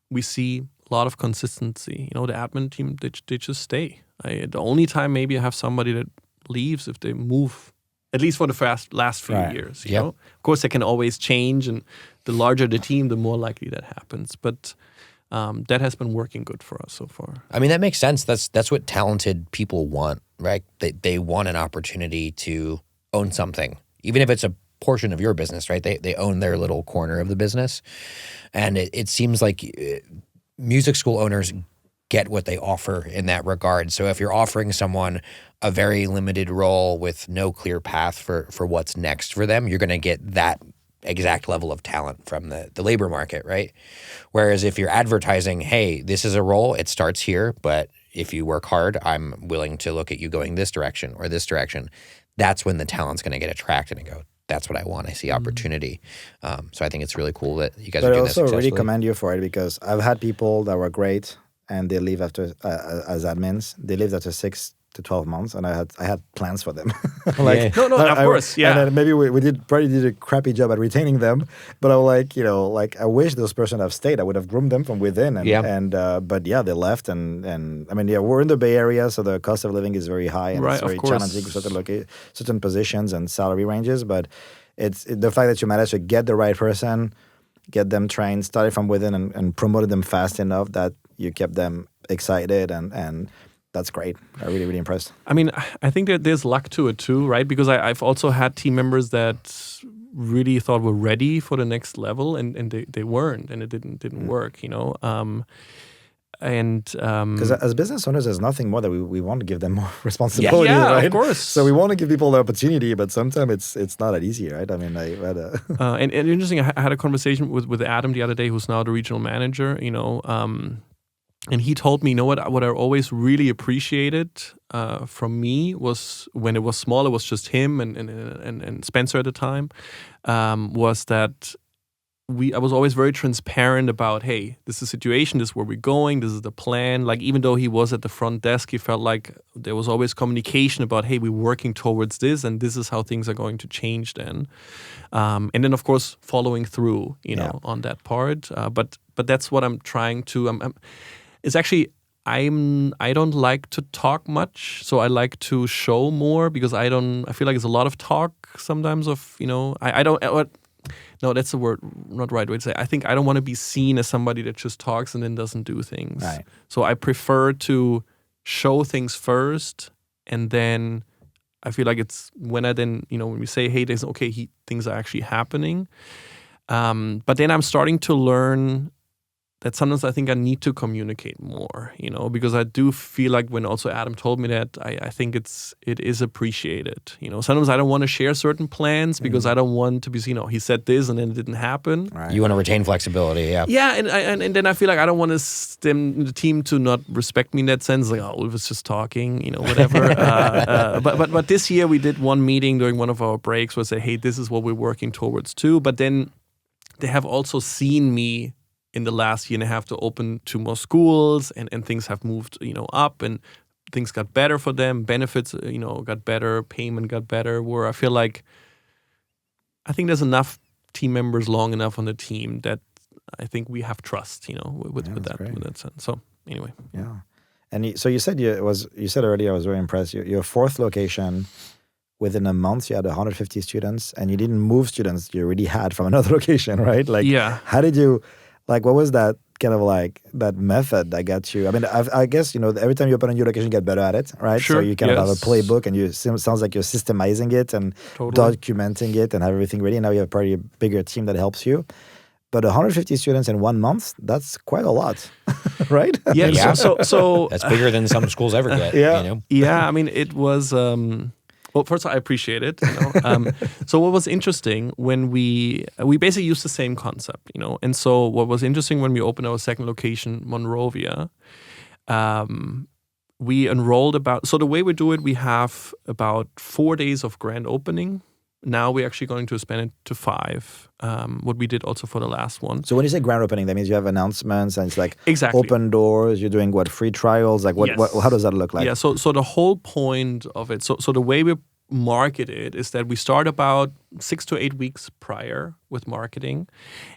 Speaker 2: we see a lot of consistency. The admin team, they just stay. The only time maybe I have somebody that leaves if they move, at least for the last few years. You know? Of course, they can always change, and the larger the team, the more likely that happens. But that has been working good for us so far.
Speaker 3: I mean, that makes sense. That's what talented people want, right? They want an opportunity to own something, even if it's a portion of your business, right? They own their little corner of the business. And it seems like music school owners get what they offer in that regard. So if you're offering someone a very limited role with no clear path for what's next for them, you're going to get that exact level of talent from the labor market, right? Whereas if you're advertising, hey, this is a role, it starts here, but if you work hard, I'm willing to look at you going this direction or this direction, that's when the talent's going to get attracted and go, that's what I want. I see opportunity. So I think it's really cool that you guys are doing this successfully.
Speaker 1: But I also really commend you for it, because I've had people that were great and they leave after, as admins, they leave after 6 to 12 months, and I had plans for them.
Speaker 2: Of course, yeah.
Speaker 1: And then maybe we probably did a crappy job at retaining them, but I was like, I wish those person have stayed. I would have groomed them from within. But they left, and I mean, we're in the Bay Area, so the cost of living is very high, and it's very challenging with certain positions and salary ranges. But it's the fact that you managed to get the right person, get them trained, started from within, and promoted them fast enough that you kept them excited and that's great. I'm really, really impressed.
Speaker 2: I mean, I think that there's luck to it too, right? Because I've also had team members that really thought were ready for the next level, and they weren't, and it didn't work, Because
Speaker 1: as business owners, there's nothing more that we want to give them more responsibility, right?
Speaker 2: Of course.
Speaker 1: So we want to give people the opportunity, but sometimes it's not that easy, right? I mean, I had a
Speaker 2: and interesting. I had a conversation with Adam the other day, who's now the regional manager, and he told me, what I always really appreciated from me was when it was small, it was just him and Spencer at the time, was that I was always very transparent about, hey, this is the situation, this is where we're going, this is the plan. Like, even though he was at the front desk, he felt like there was always communication about, hey, we're working towards this, and this is how things are going to change then. And then, of course, following through, on that part. But that's what I'm trying to. It's actually, I don't like to talk much, so I like to show more, because I feel like it's a lot of talk sometimes. I don't. No, that's the word, not right way to say. I think I don't want to be seen as somebody that just talks and then doesn't do things.
Speaker 1: Right.
Speaker 2: So I prefer to show things first, and then I feel like it's when I then, when we say, hey, things are actually happening. But then I'm starting to learn that sometimes I think I need to communicate more, because I do feel like, when also Adam told me that, I think it is appreciated. Sometimes I don't want to share certain plans because I don't want to be, he said this and then it didn't happen.
Speaker 1: Right.
Speaker 3: You want to retain flexibility, yeah.
Speaker 2: Yeah, and then I feel like I don't want the team to not respect me in that sense. Like, oh, Ulf is just talking, whatever. But this year we did one meeting during one of our breaks where I say, hey, this is what we're working towards too. But then they have also seen me in the last year and a half to open 2 more schools, and things have moved, up, and things got better for them. Benefits, got better. Payment got better. Where I feel like I think there's enough team members long enough on the team that I think we have trust, with that sense. So anyway,
Speaker 1: yeah. And so you said you said already, I was very impressed. Your 4th location, within a month, you had 150 students, and you didn't move students you already had from another location, right? Like,
Speaker 2: yeah.
Speaker 1: How did you? Like, what was that kind of like that method that got you? I mean, I guess, every time you open a new location, you get better at it, right?
Speaker 2: Sure,
Speaker 1: So you kind of have a playbook, and sounds like you're systemizing it and documenting it and have everything ready. And now you have probably a bigger team that helps you. But 150 students in 1 month, that's quite a lot, right?
Speaker 2: Yeah.
Speaker 3: Yeah.
Speaker 2: So
Speaker 3: That's bigger than some schools ever get.
Speaker 1: Yeah.
Speaker 2: Yeah. I mean, it was. Well, first of all, I appreciate it. So what was interesting when we basically used the same concept, and so what was interesting when we opened our second location, Monrovia, we enrolled so the way we do it, we have about 4 days of grand opening. Now we're actually going to expand it to 5, what we did also for the last one.
Speaker 1: So when you say grand opening, that means you have announcements and it's like
Speaker 2: exactly.
Speaker 1: open doors, you're doing free trials? Like how does that look like?
Speaker 2: Yeah, so the whole point of it, so the way we market it is that we start about 6 to 8 weeks prior with marketing.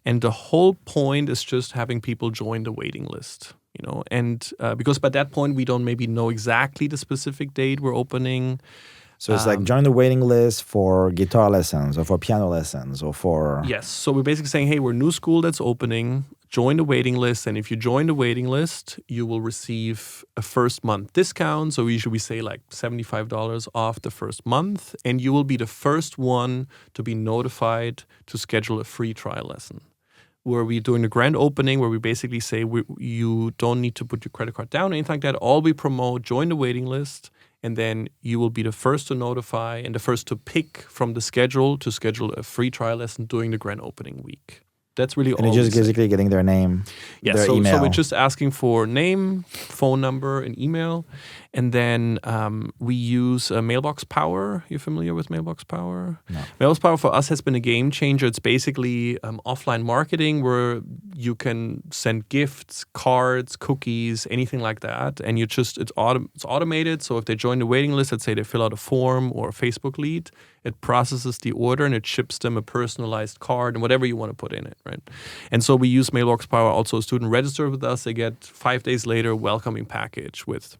Speaker 2: And the whole point is just having people join the waiting list. And because by that point we don't maybe know exactly the specific date we're opening.
Speaker 1: So it's like join the waiting list for guitar lessons or for piano lessons or for...
Speaker 2: Yes. So we're basically saying, hey, we're a new school that's opening. Join the waiting list. And if you join the waiting list, you will receive a first month discount. So usually we say like $75 off the first month. And you will be the first one to be notified to schedule a free trial lesson. Where we're doing the grand opening, where we basically say you don't need to put your credit card down or anything like that. All we promote, join the waiting list. And then you will be the first to notify and the first to pick from the schedule to schedule a free trial lesson during the grand opening week. That's really all.
Speaker 1: And you're just basically getting their name, their email.
Speaker 2: So we're just asking for name, phone number, and email. And then we use Mailbox Power. You're familiar with Mailbox Power?
Speaker 1: No.
Speaker 2: Mailbox Power for us has been a game changer. It's basically offline marketing where you can send gifts, cards, cookies, anything like that. And it's automated. So if they join the waiting list, let's say they fill out a form or a Facebook lead, it processes the order and it ships them a personalized card and whatever you want to put in it, right? And so we use Mailbox Power. Also, a student registered with us. They get 5 days later a welcoming package with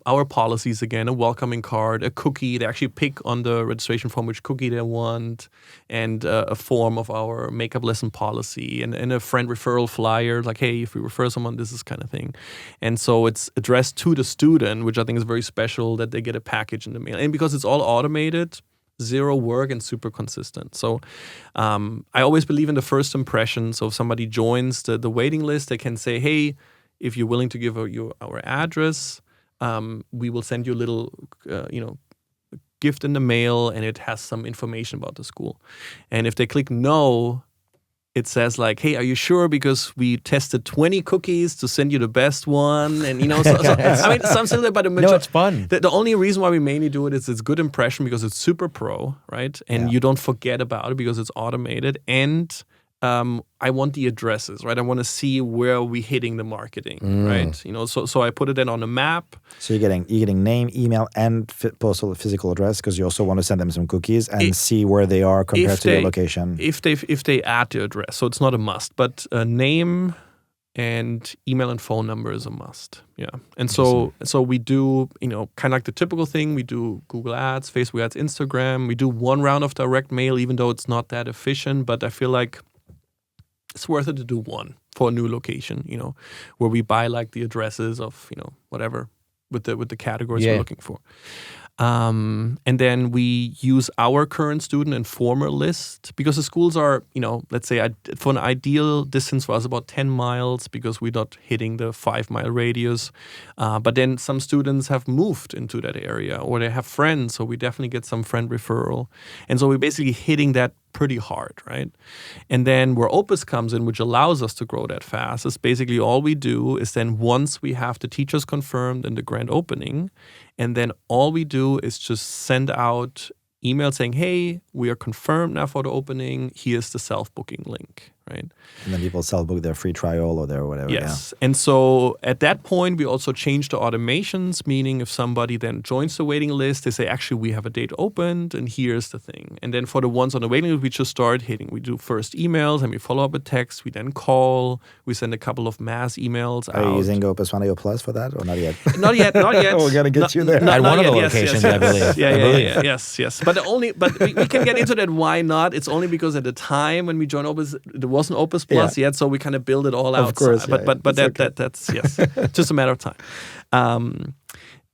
Speaker 2: our policies again, a welcoming card, a cookie. They actually pick on the registration form which cookie they want, and a form of our makeup lesson policy, and a friend referral flyer, like, hey, if we refer someone, this is kind of thing. And so it's addressed to the student, which I think is very special that they get a package in the mail. And because it's all automated, zero work and super consistent. So I always believe in the first impression. So if somebody joins the waiting list, they can say, hey, if you're willing to give our address, we will send you a little, gift in the mail, and it has some information about the school. And if they click no, it says like, hey, are you sure? Because we tested 20 cookies to send you the best one. And, I mean, something like, but
Speaker 3: No, it's fun.
Speaker 2: The only reason why we mainly do it is it's good impression because it's super pro, right? And you don't forget about it because it's automated. And I want the addresses, right? I want to see where we're hitting the marketing, right? So I put it then on a map.
Speaker 1: So you're getting name, email, and postal physical address because you also want to send them some cookies and see where they are compared to your location.
Speaker 2: If they add the address, so it's not a must, but name and email and phone number is a must. Yeah, and so we do kind of like the typical thing. We do Google Ads, Facebook Ads, Instagram. We do one round of direct mail, even though it's not that efficient. But I feel like it's worth it to do one for a new location, where we buy like the addresses of, whatever with the categories we're looking for. And then we use our current student and former list because the schools are, let's say for an ideal distance for us about 10 miles because we're not hitting the 5-mile radius. But then some students have moved into that area or they have friends. So we definitely get some friend referral. And so we're basically hitting that pretty hard, right? And then where Opus comes in, which allows us to grow that fast, is basically all we do is then once we have the teachers confirmed in the grand opening, and then all we do is just send out email saying, hey, we are confirmed now for the opening. Here's the self-booking link, right?
Speaker 1: And then people self-book their free trial or their whatever.
Speaker 2: Yes. Yeah. And so at that point, we also change the automations, meaning if somebody then joins the waiting list, they say, actually, we have a date opened and here's the thing. And then for the ones on the waiting list, we just start hitting. We do first emails and we follow up with text. We then call. We send a couple of mass emails out.
Speaker 1: Are you using Opus One IO Plus for that or not yet?
Speaker 2: Not yet.
Speaker 1: We're going to get you there.
Speaker 3: At one of the locations, I believe.
Speaker 2: Yeah. Yes. But we can get into that. Why not? It's only because at the time when we joined Opus, there wasn't Opus Plus yet, so we kind of build it all out.
Speaker 1: Of course,
Speaker 2: but that's yes, just a matter of time.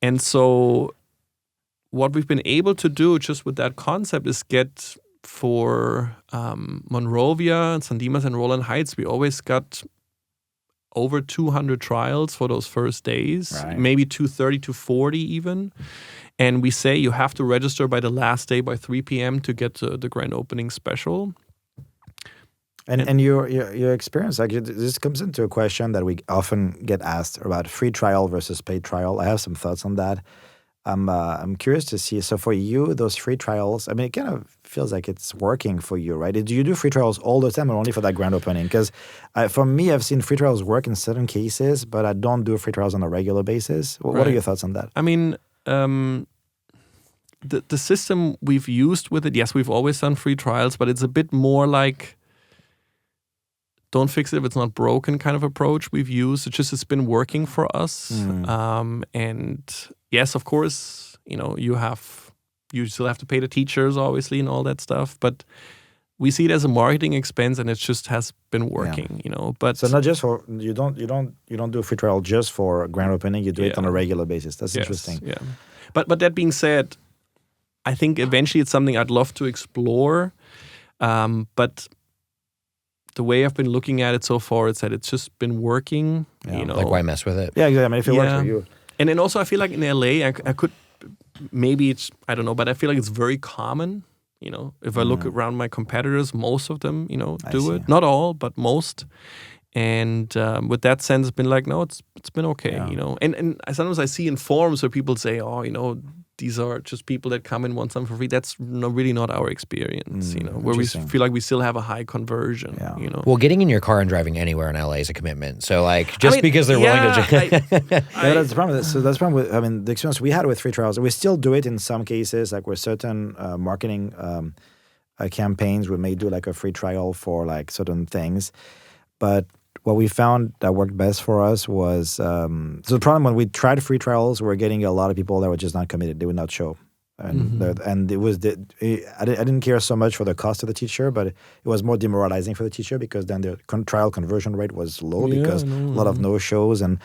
Speaker 2: And so what we've been able to do just with that concept is get for Monrovia, San Dimas, and Roland Heights, we always got over 200 trials for those first days, maybe 230 to 40 even. And we say you have to register by the last day by 3 p.m. to get the grand opening special.
Speaker 1: And your experience, like this comes into a question that we often get asked about free trial versus paid trial. I have some thoughts on that. I'm curious to see. So for you, those free trials, I mean, it kind of feels like it's working for you, right? Do you do free trials all the time or only for that grand opening? Because for me, I've seen free trials work in certain cases, but I don't do free trials on a regular basis. What are your thoughts on that?
Speaker 2: I mean, the system we've used with it, yes, we've always done free trials, but it's a bit more like don't fix it if it's not broken kind of approach we've used. It's been working for us. And yes, of course, you still have to pay the teachers, obviously, and all that stuff. But we see it as a marketing expense, and it just has been working, But
Speaker 1: so not just for you don't do a free trial just for grand opening. You do it on a regular basis. That's interesting.
Speaker 2: Yeah. But that being said, I think eventually it's something I'd love to explore. But the way I've been looking at it so far, it's that it's just been working.
Speaker 3: Like why mess with it?
Speaker 1: Yeah, exactly. I mean, if it works for you.
Speaker 2: And then also I feel like in LA, I could, maybe it's, I don't know, but I feel like it's very common. If I look around my competitors, most of them, do it. Not all, but most. And with that sense, it's been like, no, it's been okay, And sometimes I see in forums where people say, these are just people that come and want something for free. That's really not our experience, where we feel like we still have a high conversion,
Speaker 3: Well, getting in your car and driving anywhere in LA is a commitment. So, because they're willing to...
Speaker 1: That's the problem. So that's the problem with, the experience we had with free trials, we still do it in some cases, like with certain marketing campaigns, we may do like a free trial for like certain things. But what we found that worked best for us was, so the problem when we tried free trials, we were getting a lot of people that were just not committed. They would not show. And it was, I didn't care so much for the cost of the teacher, but it was more demoralizing for the teacher because then the trial conversion rate was low because a lot of no-shows. Or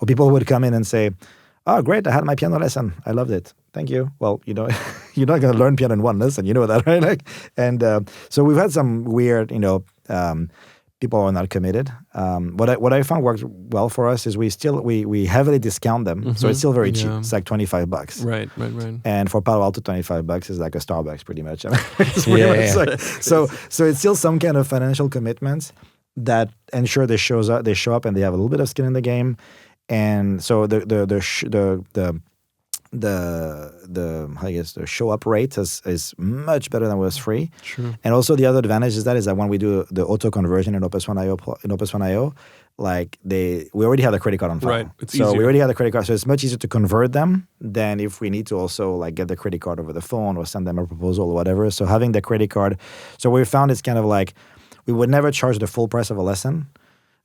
Speaker 1: people would come in and say, oh, great, I had my piano lesson. I loved it. Thank you. Well, you're not going to learn piano in one lesson. You know that, right? So we've had some weird, people are not committed. What I found worked well for us is we heavily discount them, so it's still very cheap. It's like $25.
Speaker 2: Right.
Speaker 1: And for Palo Alto, $25 is like a Starbucks, pretty much. I mean, it's pretty much like, so it's still some kind of financial commitments that ensure they show up, and they have a little bit of skin in the game. And so the show up rate is much better than was free.
Speaker 2: Sure.
Speaker 1: And also the other advantage is that when we do the auto conversion in Opus 1.io, like we already have the credit card on file.
Speaker 2: Right. It's
Speaker 1: so
Speaker 2: easier.
Speaker 1: we already have the credit card, so it's much easier to convert them than if we need to also like get the credit card over the phone or send them a proposal or whatever. So having the credit card, so we found it's kind of like we would never charge the full price of a lesson,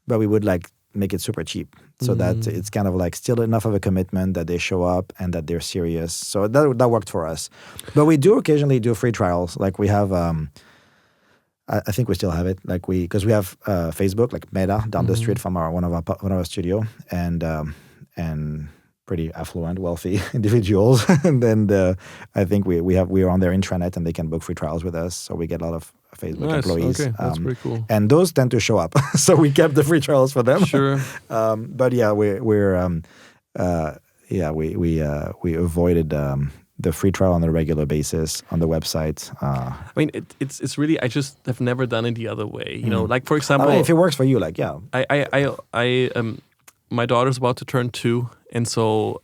Speaker 1: but we would like make it super cheap so that it's kind of like still enough of a commitment that they show up and that they're serious. So that worked for us. But we do occasionally do free trials. Like we have, I think we still have it. Like because we have Facebook, like Meta, down the street from one of our studio, and pretty affluent, wealthy individuals. And then I think we're on their intranet and they can book free trials with us. So we get a lot of Facebook employees.
Speaker 2: Okay, that's pretty cool.
Speaker 1: And those tend to show up. So we kept the free trials for them.
Speaker 2: Sure.
Speaker 1: But yeah, we avoided the free trial on a regular basis on the website.
Speaker 2: I mean, it's really, I just have never done it the other way. You know, like for example,
Speaker 1: I mean, if it works for you, like yeah.
Speaker 2: My daughter's about to turn 2, and so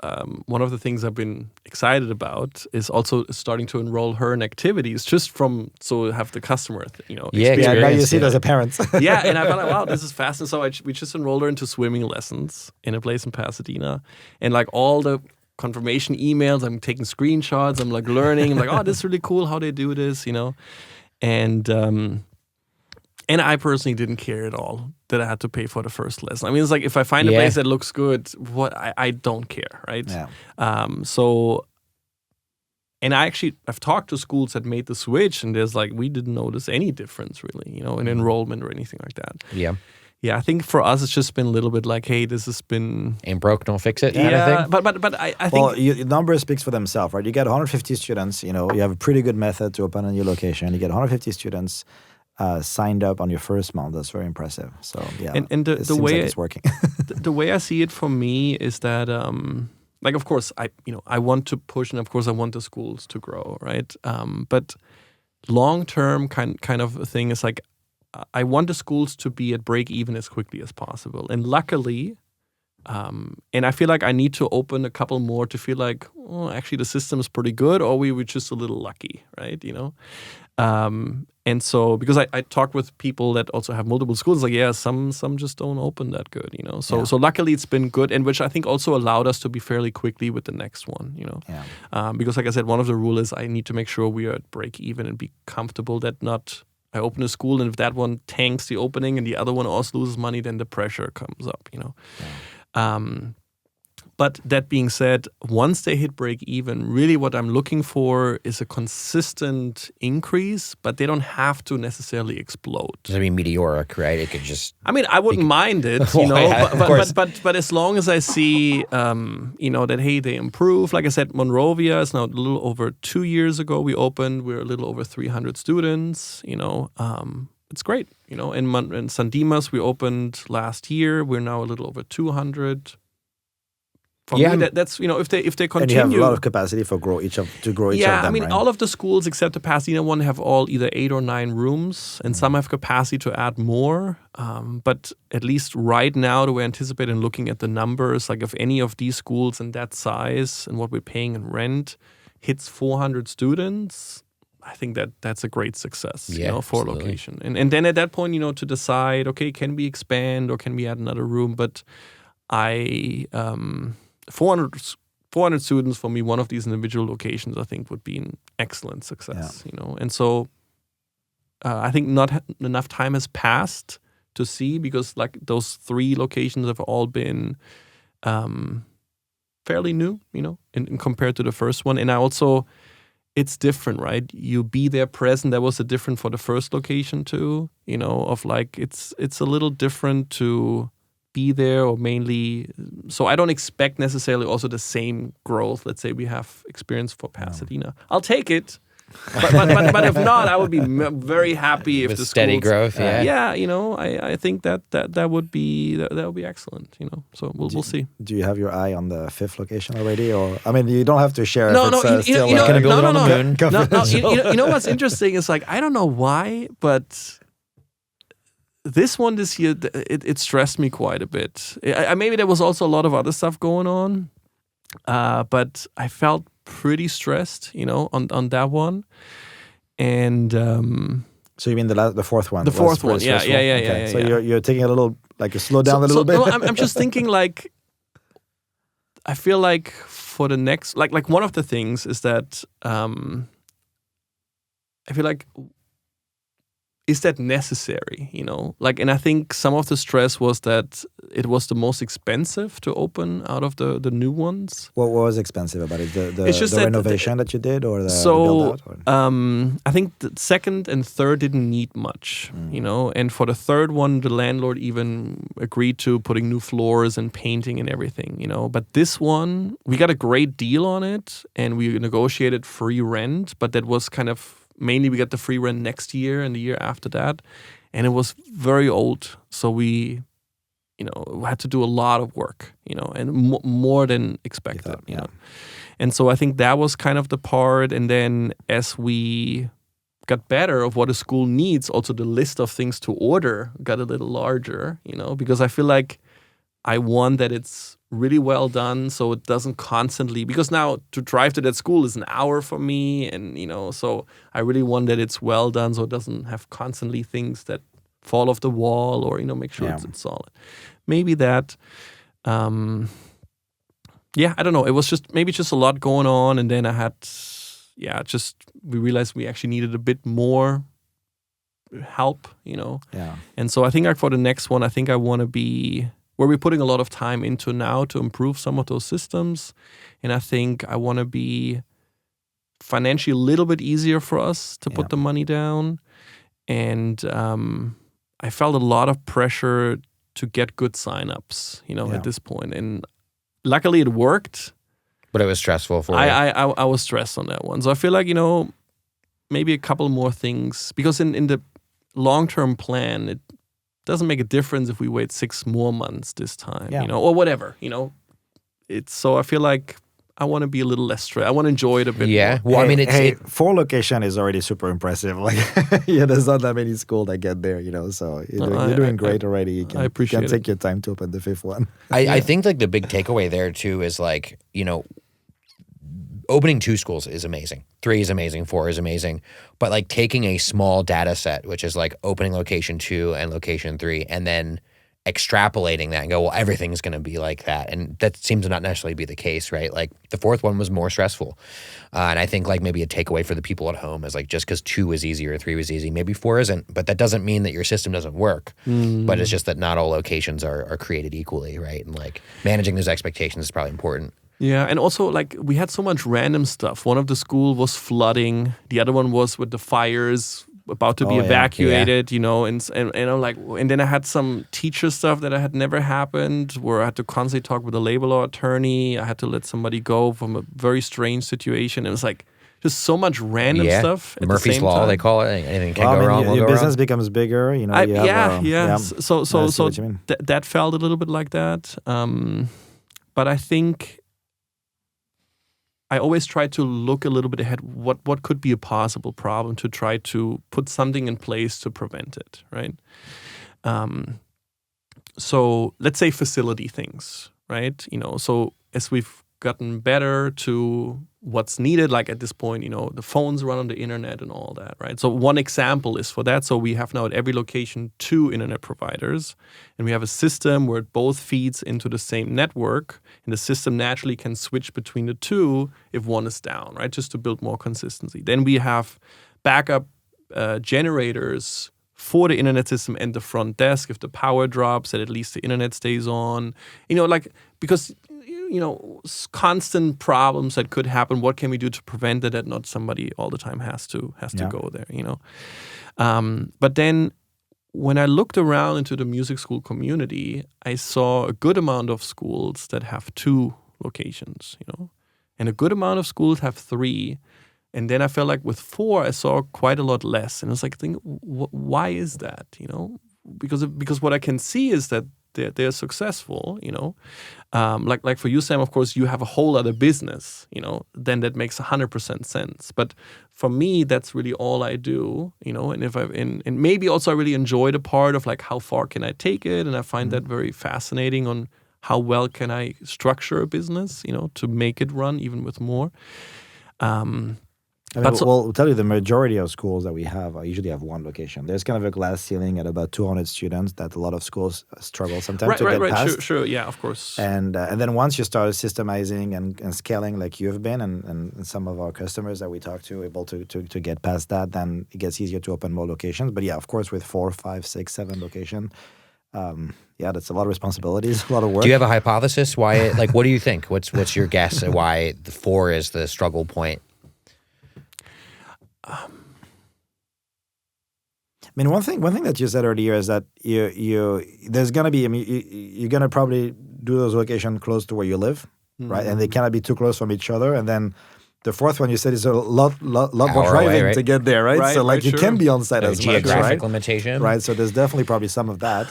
Speaker 2: one of the things I've been excited about is also starting to enroll her in activities, just so have the customer, experience.
Speaker 1: Yeah, now you see it as a parent.
Speaker 2: Yeah, and I felt like, wow, this is fascinating. So we just enrolled her into swimming lessons in a place in Pasadena, and like all the confirmation emails, I'm taking screenshots, I'm like learning, I'm like, oh, this is really cool how they do this, and I personally didn't care at all that I had to pay for the first lesson. I mean, it's like if I find a place that looks good, I don't care, right?
Speaker 1: Yeah.
Speaker 2: And I've talked to schools that made the switch, and there's like, we didn't notice any difference really, in enrollment or anything like that.
Speaker 3: Yeah.
Speaker 2: Yeah, I think for us, it's just been a little bit like, hey, this has been...
Speaker 3: Ain't broke, don't fix it kind of thing.
Speaker 2: But I think...
Speaker 1: Well, the number speaks for themselves, right? You get 150 students, you have a pretty good method to open a new location. You get 150 students signed up on your first month. That's very impressive. So yeah,
Speaker 2: and the way
Speaker 1: like it's working.
Speaker 2: the way I see it for me is that like of course I want to push, and of course I want the schools to grow, right? But long term kind of a thing is like I want the schools to be at break even as quickly as possible, and luckily. And I feel like I need to open a couple more to feel like, oh, actually the system is pretty good, or we were just a little lucky, right? And so because I talked with people that also have multiple schools, like some just don't open that good, So luckily it's been good, and which I think also allowed us to be fairly quickly with the next one, Because like I said, one of the rules is I need to make sure we are at break even and be comfortable that not. I open a school, and if that one tanks the opening and the other one also loses money, then the pressure comes up, But that being said, once they hit break even, really what I'm looking for is a consistent increase, but they don't have to necessarily explode.
Speaker 3: Does it mean meteoric, right? It could just...
Speaker 2: I mean, I wouldn't mind it, but as long as I see, that, hey, they improve. Like I said, Monrovia is now a little over 2 years ago we opened. We're a little over 300 students, It's great, In San Dimas, we opened last year. We're now a little over 200. For me, that's if they continue.
Speaker 1: And you have a lot of capacity to grow each of them.
Speaker 2: Yeah, I mean, all of the schools except the Pasadena one have all either 8 or 9 rooms, and some have capacity to add more. But at least right now, we're anticipating looking at the numbers. Like if any of these schools in that size and what we're paying in rent hits 400 students. I think that's a great success, for a location. And then at that point, to decide, okay, can we expand or can we add another room? But 400 students for me, one of these individual locations, I think would be an excellent success, And so I think not enough time has passed to see, because like those 3 locations have all been fairly new, in compared to the first one. And I also... It's different, right? You be there present. That was different for the first location too, of like, it's a little different to be there or mainly. So I don't expect necessarily also the same growth, let's say we have experienced for Pasadena. I'll take it, But if not, I would be very happy if
Speaker 3: With
Speaker 2: the
Speaker 3: steady
Speaker 2: schools,
Speaker 3: growth, yeah.
Speaker 2: I think that would be excellent, So we'll see.
Speaker 1: Do you have your eye on the 5th location already, or I mean, you don't have to share.
Speaker 2: No,
Speaker 1: if
Speaker 2: no,
Speaker 1: it's, still,
Speaker 3: gonna build it on the moon?
Speaker 2: You know what's interesting is like I don't know why, but this one this year it stressed me quite a bit. Maybe there was also a lot of other stuff going on, but I felt pretty stressed, on that one, and.
Speaker 1: So you mean the 4th one?
Speaker 2: The 4th one, yeah.
Speaker 1: Okay. So
Speaker 2: yeah.
Speaker 1: you're taking a little, like, you slow down a little bit.
Speaker 2: No, I'm just thinking like, I feel like for the next, like one of the things is that I feel like, is that necessary? Like, and I think some of the stress was that it was the most expensive to open out of the new ones.
Speaker 1: What was expensive about it?
Speaker 2: It's just
Speaker 1: the renovation that you did, or the build out?
Speaker 2: I think the 2nd and 3rd didn't need much, and for the 3rd one, the landlord even agreed to putting new floors and painting and everything, But this one, we got a great deal on it, and we negotiated free rent, but that was kind of mainly we got the free rent next year and the year after that, and it was very old, so we had to do a lot of work, and more than expected, and so I think that was kind of the part. And then as we got better of what a school needs, also the list of things to order got a little larger, because I feel like I want that it's really well done, so it doesn't constantly, because now to drive to that school is an hour for me, and so I really want that it's well done, so it doesn't have constantly things that fall off the wall, or make sure it's solid. Maybe that, I don't know. It was just a lot going on, and then I had, we realized we actually needed a bit more help, And so I think like for the next one, I think I want to be where we're putting a lot of time into now to improve some of those systems. And I think I want to be financially a little bit easier for us to put the money down. And I felt a lot of pressure to get good signups, at this point. And luckily it worked.
Speaker 3: But it was stressful for you.
Speaker 2: I was stressed on that one. So I feel like, maybe a couple more things. Because in the long-term plan, it doesn't make a difference if we wait 6 more months this time, or whatever, It's so I feel like I want to be a little less stressed. I want to enjoy it a bit more.
Speaker 3: Well, I mean,
Speaker 1: 4 location is already super impressive. Like, there's not that many schools that get there, So you're doing great already. You
Speaker 2: I appreciate
Speaker 1: it. Take your time to open the 5th one.
Speaker 3: I think like the big takeaway there too is like, opening 2 schools is amazing. 3 is amazing. 4 is amazing. But like taking a small data set, which is like opening location 2 and location 3, and then extrapolating that and go, well, everything's going to be like that. And that seems to not necessarily be the case, right? Like the 4th one was more stressful. And I think like maybe a takeaway for the people at home is like just because 2 was easier, 3 was easy, maybe 4 isn't. But that doesn't mean that your system doesn't work. But it's just that not all locations are created equally, right? And like managing those expectations is probably important.
Speaker 2: Yeah, and also like we had so much random stuff. One of the school was flooding. The other one was with the fires about to be evacuated, and I'm like, and then I had some teacher stuff that had never happened, where I had to constantly talk with a labor law attorney. I had to let somebody go from a very strange situation. It was like just so much random stuff. At
Speaker 3: Murphy's
Speaker 2: the same
Speaker 3: Law,
Speaker 2: time.
Speaker 3: they call it. Anything can go wrong.
Speaker 1: Your business becomes bigger.
Speaker 2: So that felt a little bit like that. But I think I always try to look a little bit ahead. What could be a possible problem to try to put something in place to prevent it, right? So let's say facility things, right? So as we've gotten better to what's needed, like at this point, the phones run on the internet and all that, right? So one example is for that. So we have now at every location 2 internet providers, and we have a system where it both feeds into the same network, and the system naturally can switch between the 2 if one is down, right? Just to build more consistency. Then we have backup generators for the internet system and the front desk. If the power drops, that at least the internet stays on. Because constant problems that could happen. What can we do to prevent it? That not somebody all the time has to go there. But then when I looked around into the music school community, I saw a good amount of schools that have 2 locations. And a good amount of schools have 3. And then I felt like with 4, I saw quite a lot less. And I was like, why is that? Because what I can see is that they're successful. Like for you, Sam, of course, you have a whole other business. Then that makes 100% sense. But for me, that's really all I do. And if and maybe also I really enjoy the part of like how far can I take it, and I find that very fascinating on how well can I structure a business, to make it run even with more.
Speaker 1: We'll tell you the majority of schools that we have usually have one location. There's kind of a glass ceiling at about 200 students that a lot of schools struggle sometimes to get past.
Speaker 2: Sure, yeah, of course.
Speaker 1: And then once you start systemizing and scaling like you've been, and some of our customers that we talk to able to get past that, then it gets easier to open more locations. But yeah, of course, with 4, 5, 6, 7 locations, that's a lot of responsibilities, a lot of work.
Speaker 3: Do you have a hypothesis why? Like, what do you think? What's your guess at why the 4 is the struggle point?
Speaker 1: I mean, one thing that you said earlier is that there's gonna be. I mean, you're gonna probably do those locations close to where you live, right? And they cannot be too close from each other. And then the fourth one you said is a lot more driving
Speaker 3: away, right?
Speaker 1: to get there, right? So like you can be on site as much, right?
Speaker 3: Geographic limitation,
Speaker 1: right? So there's definitely probably some of that.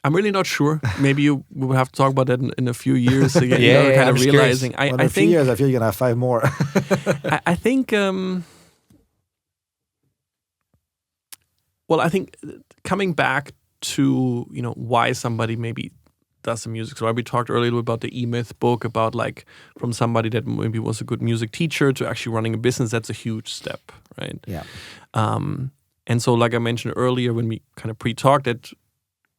Speaker 2: I'm really not sure. Maybe we will have to talk about that in a few years again. Kind of realizing.
Speaker 1: In a few years, I feel you're gonna have 5 more.
Speaker 2: I think. Well, I think coming back to why somebody maybe does the music. So we talked earlier about the E-Myth book about like from somebody that maybe was a good music teacher to actually running a business. That's a huge step, right?
Speaker 1: Yeah.
Speaker 2: And so, like I mentioned earlier, when we kind of pre-talked, that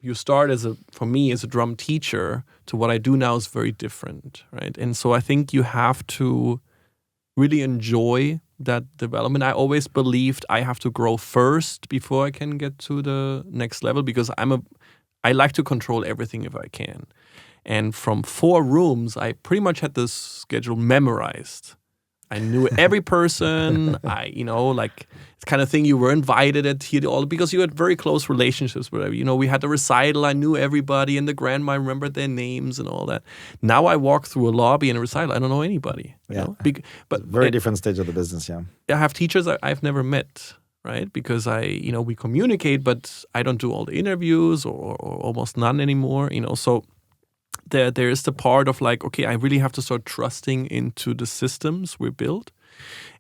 Speaker 2: you start for me as a drum teacher to what I do now is very different, right? And so I think you have to really enjoy that development. I always believed I have to grow first before I can get to the next level, because I like to control everything if I can. And from 4 rooms, I pretty much had this schedule memorized. I knew every person. It's kind of thing you were invited at here all because you had very close relationships with everyone. We had the recital. I knew everybody, and the grandma remembered their names and all that. Now I walk through a lobby and a recital. I don't know anybody. But
Speaker 1: very different stage of the business. Yeah,
Speaker 2: I have teachers I've never met, right? Because we communicate, but I don't do all the interviews or almost none anymore. So. There is the part of like, okay, I really have to start trusting into the systems we built.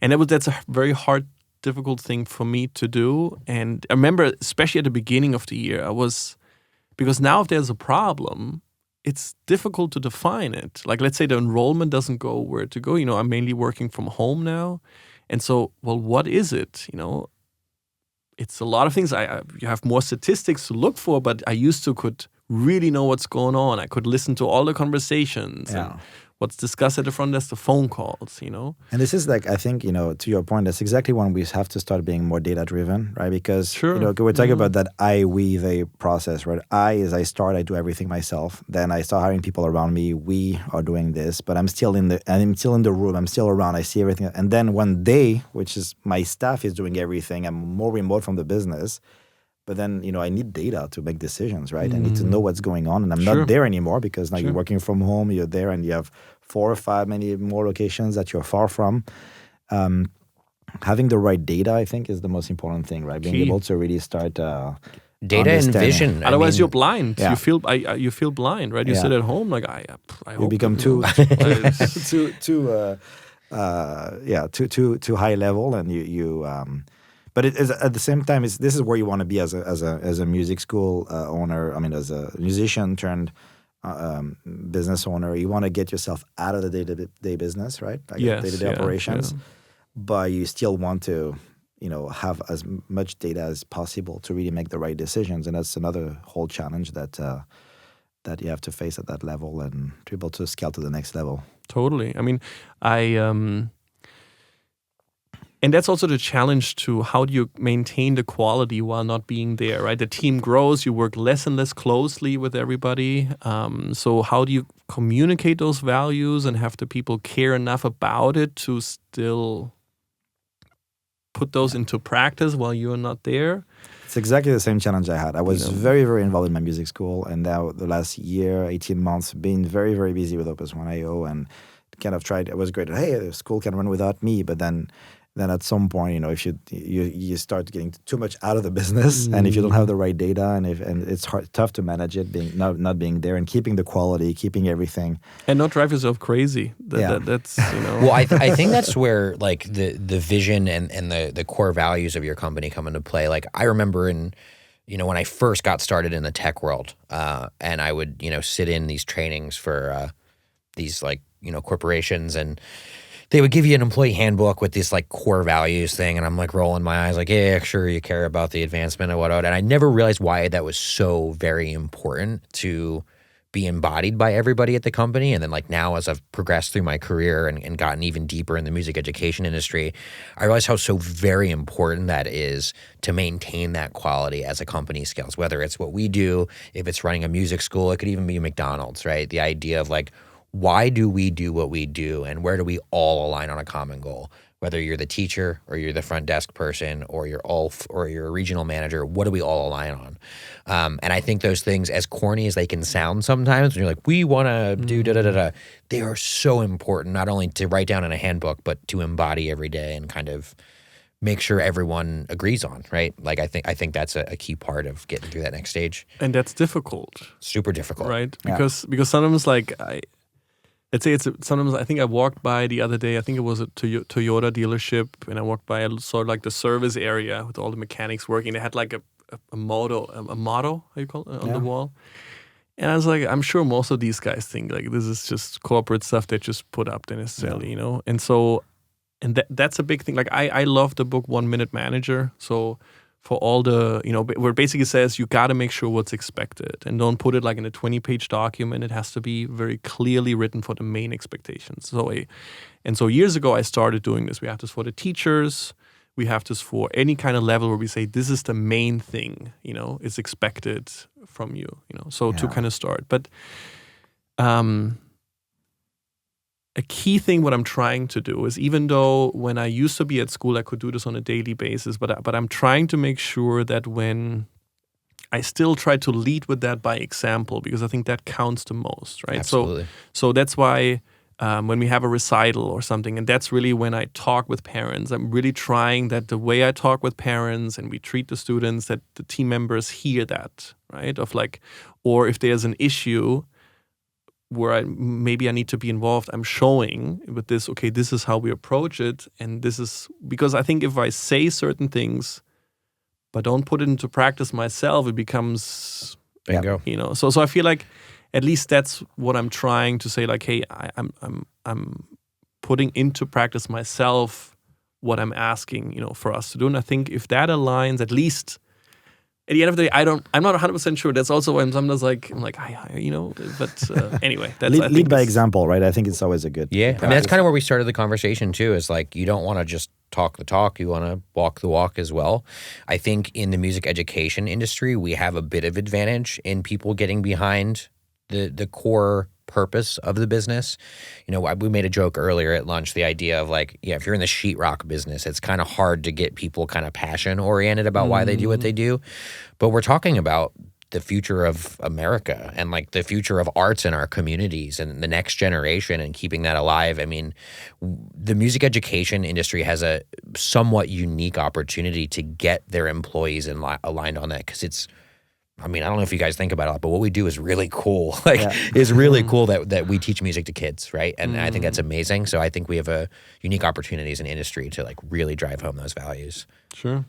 Speaker 2: And that's a very hard, difficult thing for me to do. And I remember, especially at the beginning of the year, because now if there's a problem, it's difficult to define it. Like, let's say the enrollment doesn't go where to go. I'm mainly working from home now. And so, well, what is it? It's a lot of things. You have more statistics to look for, but I used to could really know what's going on. I could listen to all the conversations and what's discussed at the front desk, the phone calls,
Speaker 1: And this is like, I think, to your point, that's exactly when we have to start being more data-driven, right? Because, we're talking about that we, they process, right? I do everything myself. Then I start hiring people around me. We are doing this, but I'm still in the room. I'm still around. I see everything. And then when they, which is my staff, is doing everything, I'm more remote from the business. But then, I need data to make decisions, right? I need to know what's going on. And I'm not there anymore because now you're working from home, you're there, and you have 4 or 5, many more locations that you're far from. Having the right data, I think, is the most important thing, right? Being able to really start
Speaker 3: data and vision.
Speaker 2: Otherwise, you're blind.
Speaker 1: Yeah.
Speaker 2: You feel blind, right? You sit at home like, I hope
Speaker 1: you become too high level, and you but it is at the same time. This is where you want to be as a music school owner. I mean, as a musician turned business owner, you want to get yourself out of the day-to-day business, right? Like day-to-day operations, but you still want to, have as much data as possible to really make the right decisions, and that's another whole challenge that you have to face at that level and to be able to scale to the next level.
Speaker 2: Totally. I mean, and that's also the challenge to how do you maintain the quality while not being there, right? The team grows, you work less and less closely with everybody. So how do you communicate those values and have the people care enough about it to still put those into practice while you're not there?
Speaker 1: It's exactly the same challenge I had. I was very, very involved in my music school, and now the last year, 18 months, been very, very busy with Opus 1.io and kind of tried. It was great. Hey, the school can run without me, but then at some point, if you start getting too much out of the business, and if you don't have the right data, and it's tough to manage it, being not being there and keeping the quality, keeping everything,
Speaker 2: and not drive yourself crazy. That's
Speaker 3: Well, I think that's where like the vision and the core values of your company come into play. Like I remember when I first got started in the tech world, and I would sit in these trainings for these like corporations, and they would give you an employee handbook with this like core values thing, and I'm like rolling my eyes like, yeah, sure, you care about the advancement of whatnot. And I never realized why that was so very important to be embodied by everybody at the company. And then like now as I've progressed through my career and gotten even deeper in the music education industry, I realized how so very important that is to maintain that quality as a company scales, whether it's what we do, if it's running a music school, it could even be McDonald's, right? The idea of like, why do we do what we do, and where do we all align on a common goal? Whether you're the teacher or you're the front desk person or you're Ulf or you're a regional manager, what do we all align on? And I think those things, as corny as they can sound sometimes, when you're like, we want to do da-da-da-da, they are so important, not only to write down in a handbook, but to embody every day and kind of make sure everyone agrees on, right? Like I think that's a key part of getting through that next stage.
Speaker 2: And that's difficult.
Speaker 3: Super difficult.
Speaker 2: Right? Because sometimes like let's say sometimes I think I walked by the other day, I think it was a Toyota dealership, and I walked by sort of like the service area with all the mechanics working. They had like a motto, how you call it, on the wall. And I was like, I'm sure most of these guys think like this is just corporate stuff they just put up there necessarily, And so, that's a big thing. Like I love the book 1 Minute Manager. So for all the, where it basically says you got to make sure what's expected and don't put it like in a 20-page document. It has to be very clearly written for the main expectations. So years ago, I started doing this. We have this for the teachers. We have this for any kind of level where we say, this is the main thing, is expected from you, to kind of start. But a key thing what I'm trying to do is, even though when I used to be at school, I could do this on a daily basis, but I'm trying to make sure that when I still try to lead with that by example, because I think that counts the most, right?
Speaker 3: Absolutely.
Speaker 2: So that's why when we have a recital or something, and that's really when I talk with parents, I'm really trying that the way I talk with parents and we treat the students, that the team members hear that, right? Of like, or if there's an issue where I need to be involved, I'm showing with this, okay, this is how we approach it. And this is, because I think if I say certain things, but don't put it into practice myself, it becomes,
Speaker 3: bingo.
Speaker 2: So I feel like at least that's what I'm trying to say, like, hey, I'm putting into practice myself what I'm asking, for us to do. And I think if that aligns, at least at the end of the day, I'm not 100% sure. That's also why I'm sometimes like, but anyway. That's,
Speaker 1: lead by example, right? I think it's always a good
Speaker 3: Yeah, I mean, that's kind of where we started the conversation too, is like, you don't want to just talk the talk, you want to walk the walk as well. I think in the music education industry, we have a bit of advantage in people getting behind the core purpose of the business. We made a joke earlier at lunch, the idea of like, if you're in the sheetrock business, it's kind of hard to get people kind of passion oriented about why they do what they do. But we're talking about the future of America and like the future of arts in our communities and the next generation and keeping that alive. I mean, the music education industry has a somewhat unique opportunity to get their employees aligned on that, because it's, I mean, I don't know if you guys think about it, but what we do is really cool. It's really cool that we teach music to kids, right? And I think that's amazing. So I think we have a unique opportunity as an industry to like really drive home those values.
Speaker 2: Sure.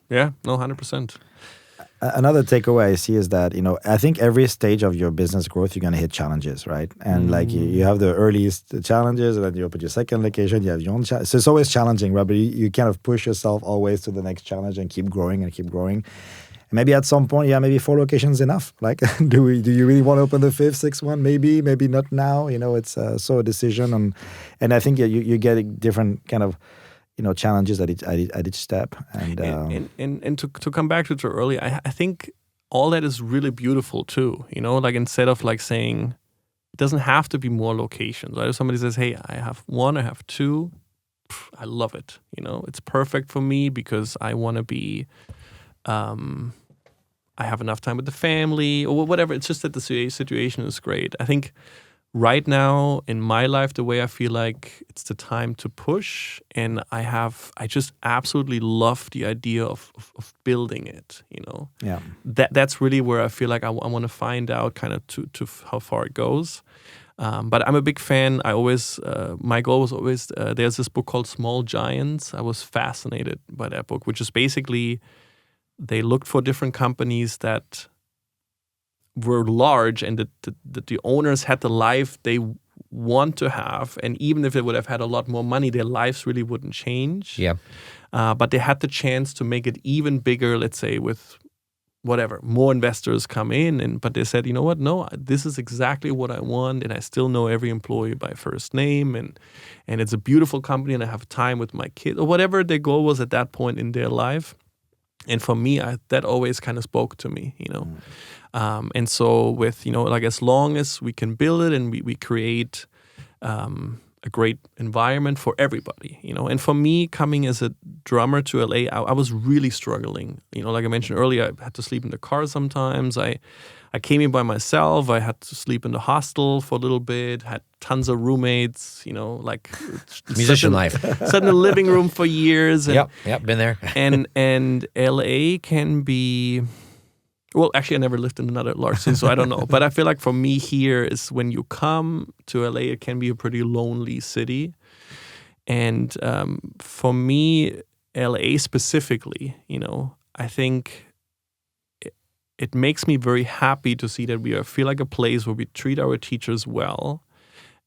Speaker 2: Yeah, no, 100%.
Speaker 1: Another takeaway I see is that, I think every stage of your business growth, you're going to hit challenges, right? And like you have the earliest challenges, and then you open your second location, you have your own challenge. So it's always challenging, right? But you kind of push yourself always to the next challenge and keep growing and keep growing. Maybe at some point, maybe 4 locations enough. Like, do you really want to open the 5th, 6th one? Maybe not now. It's so a decision, and I think you get different kind of challenges at each step.
Speaker 2: And to come back to it earlier, I think all that is really beautiful too. Like instead of like saying it doesn't have to be more locations. Right? If somebody says, "Hey, I have 1, I have 2," I love it. It's perfect for me because I want to be. I have enough time with the family or whatever. It's just that the situation is great. I think right now in my life, the way I feel like it's the time to push, and I just absolutely love the idea of building it, you know.
Speaker 1: Yeah.
Speaker 2: That's really where I feel like I want to find out kind of to how far it goes. But I'm a big fan. I always, my goal was always, there's this book called Small Giants. I was fascinated by that book, which is basically, they looked for different companies that were large and that the owners had the life they want to have. And even if they would have had a lot more money, their lives really wouldn't change.
Speaker 3: Yeah.
Speaker 2: But they had the chance to make it even bigger, let's say, with whatever, more investors come in. But they said, you know what, no, this is exactly what I want. And I still know every employee by first name. And it's a beautiful company and I have time with my kids, or whatever their goal was at that point in their life. And for me, that always kind of spoke to me, you know. And so with, you know, like as long as we can build it and we create a great environment for everybody, you know. And for me, coming as a drummer to LA, I was really struggling. You know, like I mentioned earlier, I had to sleep in the car sometimes. I came in by myself. I had to sleep in the hostel for a little bit, had tons of roommates, you know, like
Speaker 3: musician life.
Speaker 2: Sat in the living room for years. And,
Speaker 3: Yep, been there.
Speaker 2: and LA can be, well, actually, I never lived in another large city, so I don't know. But I feel like for me here is when you come to LA, it can be a pretty lonely city. And for me, LA specifically, you know, I think it makes me very happy to see that we feel like a place where we treat our teachers well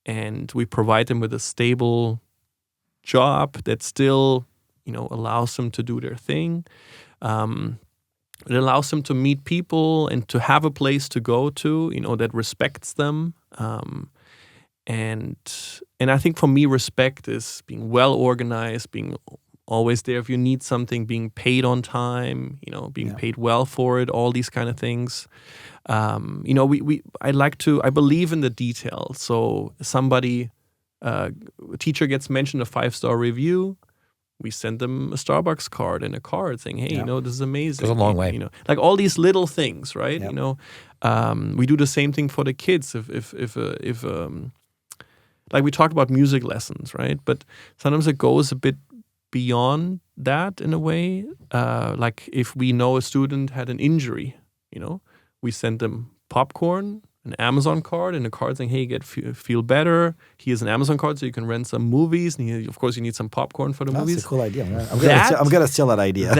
Speaker 2: and we provide them with a stable job that still, you know, allows them to do their thing. It allows them to meet people and to have a place to go to, you know, that respects them. And I think for me, respect is being well organized, being always there if you need something, being paid on time, you know, being paid well for it, all these kind of things. You know, I believe in the detail. So a teacher gets mentioned a 5-star review, we send them a Starbucks card and a card saying, hey, you know, this is amazing.
Speaker 3: Goes a long way.
Speaker 2: You know, like all these little things, right? You know, we do the same thing for the kids. If like we talked about music lessons, right? But sometimes it goes a bit beyond that in a way. Like if we know a student had an injury, you know, we send them popcorn, an Amazon card, and a card saying, hey, feel better. Here's an Amazon card so you can rent some movies. And of course, you need some popcorn for the movies.
Speaker 1: That's a cool idea. I'm going to steal that idea.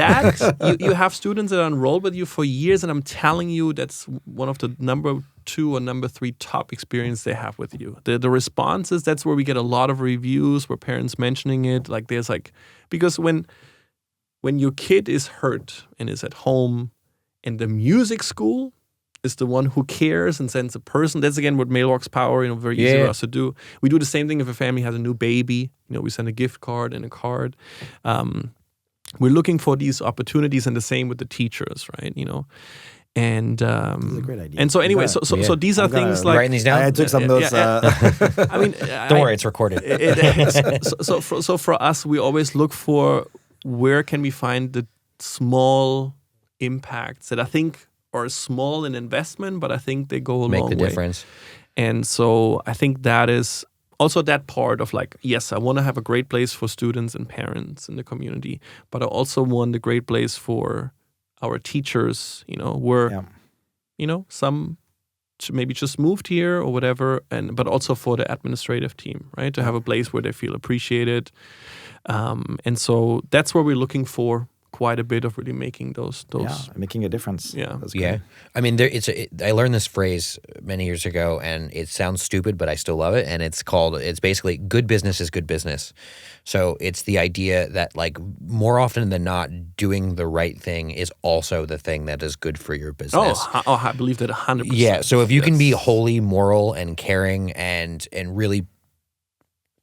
Speaker 2: You have students that are enrolled with you for years, and I'm telling you that's one of the number 2 or number 3 top experience they have with you. The responses, that's where we get a lot of reviews where parents mentioning it. Like there's like, because when your kid is hurt and is at home and the music school is the one who cares and sends a person. That's again what Mailbox Power, you know, very easy for us to do. We do the same thing if a family has a new baby. You know, we send a gift card and a card. We're looking for these opportunities, and the same with the teachers, right? You know, and
Speaker 1: that's a great idea.
Speaker 2: And so anyway, so these are things like
Speaker 3: writing these down.
Speaker 1: I took some notes.
Speaker 2: I mean,
Speaker 3: don't worry, it's recorded.
Speaker 2: So for us, we always look for where can we find the small impacts that I think are small in investment, but I think they go a long way.
Speaker 3: Make the difference.
Speaker 2: And so I think that is also that part of like, yes, I want to have a great place for students and parents in the community, but I also want a great place for our teachers, you know, where, you know, some maybe just moved here or whatever, but also for the administrative team, right? To have a place where they feel appreciated. And so that's where we're looking for quite a bit of really making those
Speaker 1: making a difference. That's great.
Speaker 3: I mean, I learned this phrase many years ago, and it sounds stupid, but I still love it. And it's basically good business is good business. So it's the idea that like more often than not, doing the right thing is also the thing that is good for your business.
Speaker 2: Oh, I believe that 100%.
Speaker 3: Yeah. So if you can be wholly moral and caring and really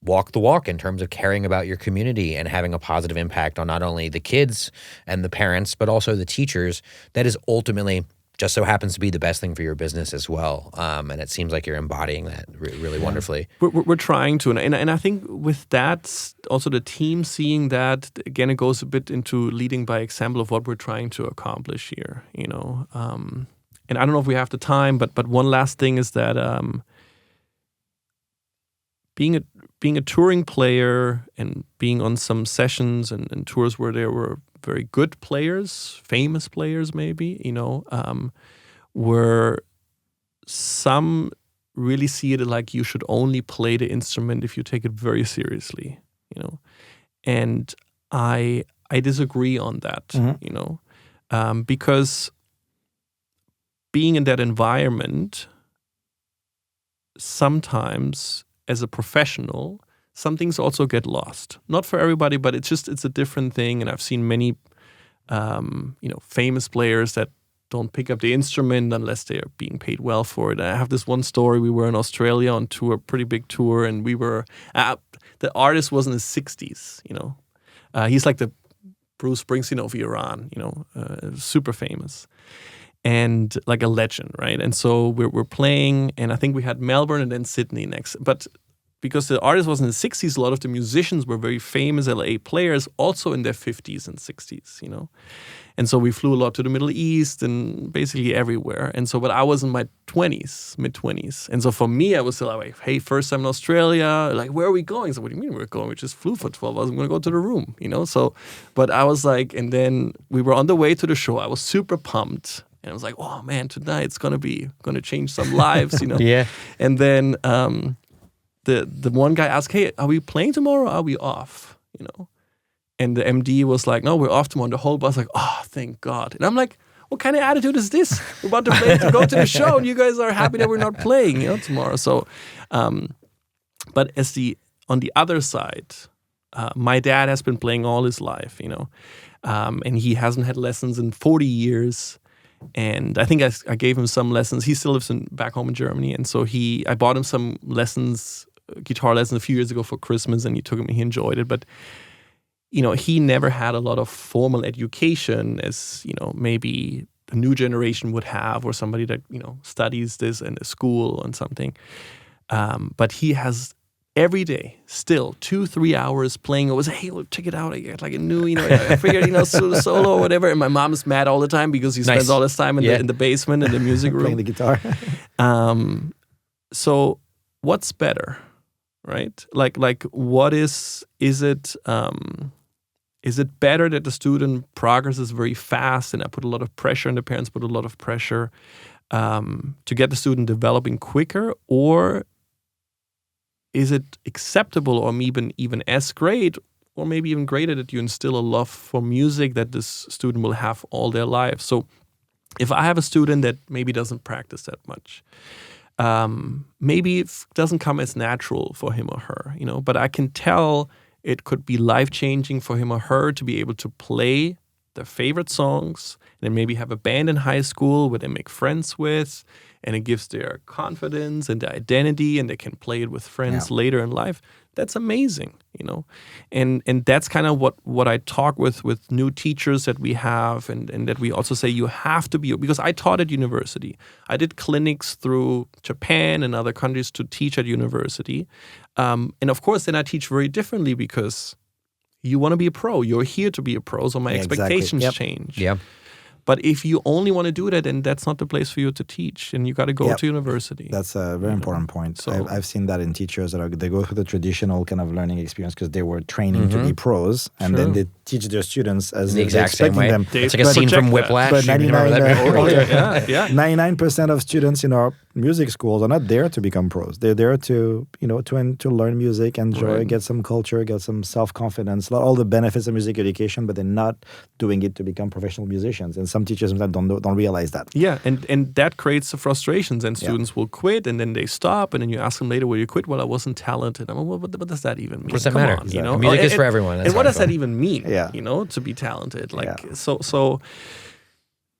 Speaker 3: walk the walk in terms of caring about your community and having a positive impact on not only the kids and the parents, but also the teachers, that is ultimately just so happens to be the best thing for your business as well. And it seems like you're embodying that really wonderfully.
Speaker 2: We're trying to. And I think with that, also the team seeing that, again, it goes a bit into leading by example of what we're trying to accomplish here, you know. And I don't know if we have the time, but one last thing is that being a touring player and being on some sessions and tours where there were very good players, famous players maybe, where some really see it like you should only play the instrument if you take it very seriously, And I disagree on that, because being in that environment, sometimes as a professional, some things also get lost. Not for everybody, but it's a different thing. And I've seen many, famous players that don't pick up the instrument unless they are being paid well for it. I have this one story. We were in Australia on tour, pretty big tour, and we were the artist was in his 60s. He's like the Bruce Springsteen of Iran. Super famous. And like a legend, right? And so we're playing, and I think we had Melbourne and then Sydney next. But because the artist was in the 60s, a lot of the musicians were very famous LA players, also in their 50s and 60s, And so we flew a lot to the Middle East and basically everywhere. And so, but I was in my 20s, mid-20s. And so for me, I was still like, hey, first time in Australia, like, where are we going? So what do you mean we're going? We just flew for 12 hours. I'm going to go to the room, So, but I was like, and then we were on the way to the show. I was super pumped. And I was like, oh man, tonight it's going to change some lives,
Speaker 3: Yeah.
Speaker 2: And then the one guy asked, hey, are we playing tomorrow or are we off? And the MD was like, no, we're off tomorrow. And the whole bus like, oh, thank God. And I'm like, what kind of attitude is this? We're about to play to go to the show and you guys are happy that we're not playing, tomorrow. So, but on the other side, my dad has been playing all his life, and he hasn't had lessons in 40 years. And I think I gave him some lessons. He still lives back home in Germany. And so I bought him some lessons, guitar lessons a few years ago for Christmas, and he took them and he enjoyed it. But, he never had a lot of formal education as, maybe the new generation would have, or somebody that, studies this in a school and something. But he has every day, still 2-3 hours playing. I was, hey, look, check it out. I got like a new, I figured, solo or whatever. And my mom is mad all the time because he spends all his time in the basement in the music room
Speaker 1: playing the guitar.
Speaker 2: So what's better, right? Like what is it? Is it better that the student progresses very fast, and I put a lot of pressure, and the parents put a lot of pressure to get the student developing quicker, or is it acceptable, or even as great, or maybe even greater, that you instill a love for music that this student will have all their life? So if I have a student that maybe doesn't practice that much, maybe it doesn't come as natural for him or her, but I can tell it could be life-changing for him or her to be able to play their favorite songs, and then maybe have a band in high school where they make friends with, and it gives their confidence and their identity, and they can play it with friends later in life. That's amazing, And that's kind of what I talk with new teachers that we have, and that we also say you have to be, because I taught at university. I did clinics through Japan and other countries to teach at university. And of course, then I teach very differently, because you want to be a pro. You're here to be a pro, so my expectations change.
Speaker 3: Yeah.
Speaker 2: But if you only want to do that, then that's not the place for you to teach, and you got to go to university.
Speaker 1: That's a very important point. So I've seen that in teachers that they go through the traditional kind of learning experience because they were training to be pros, and then they teach their students as
Speaker 3: the exact same way.
Speaker 1: Them.
Speaker 3: It's like a scene from Whiplash.
Speaker 1: But 99% of students in our music schools are not there to become pros. They're there to to learn music, enjoy, get some culture, get some self-confidence, all the benefits of music education, but they're not doing it to become professional musicians. And some teachers don't realize that.
Speaker 2: Yeah, and that creates the frustrations, and students will quit, and then they stop, and then you ask them later, "Will you quit?" "Well, I wasn't talented." Well, what does that even mean?
Speaker 3: What does that matter?
Speaker 2: On,
Speaker 3: Music is for everyone. That's
Speaker 2: and what does that even mean? To be talented, so.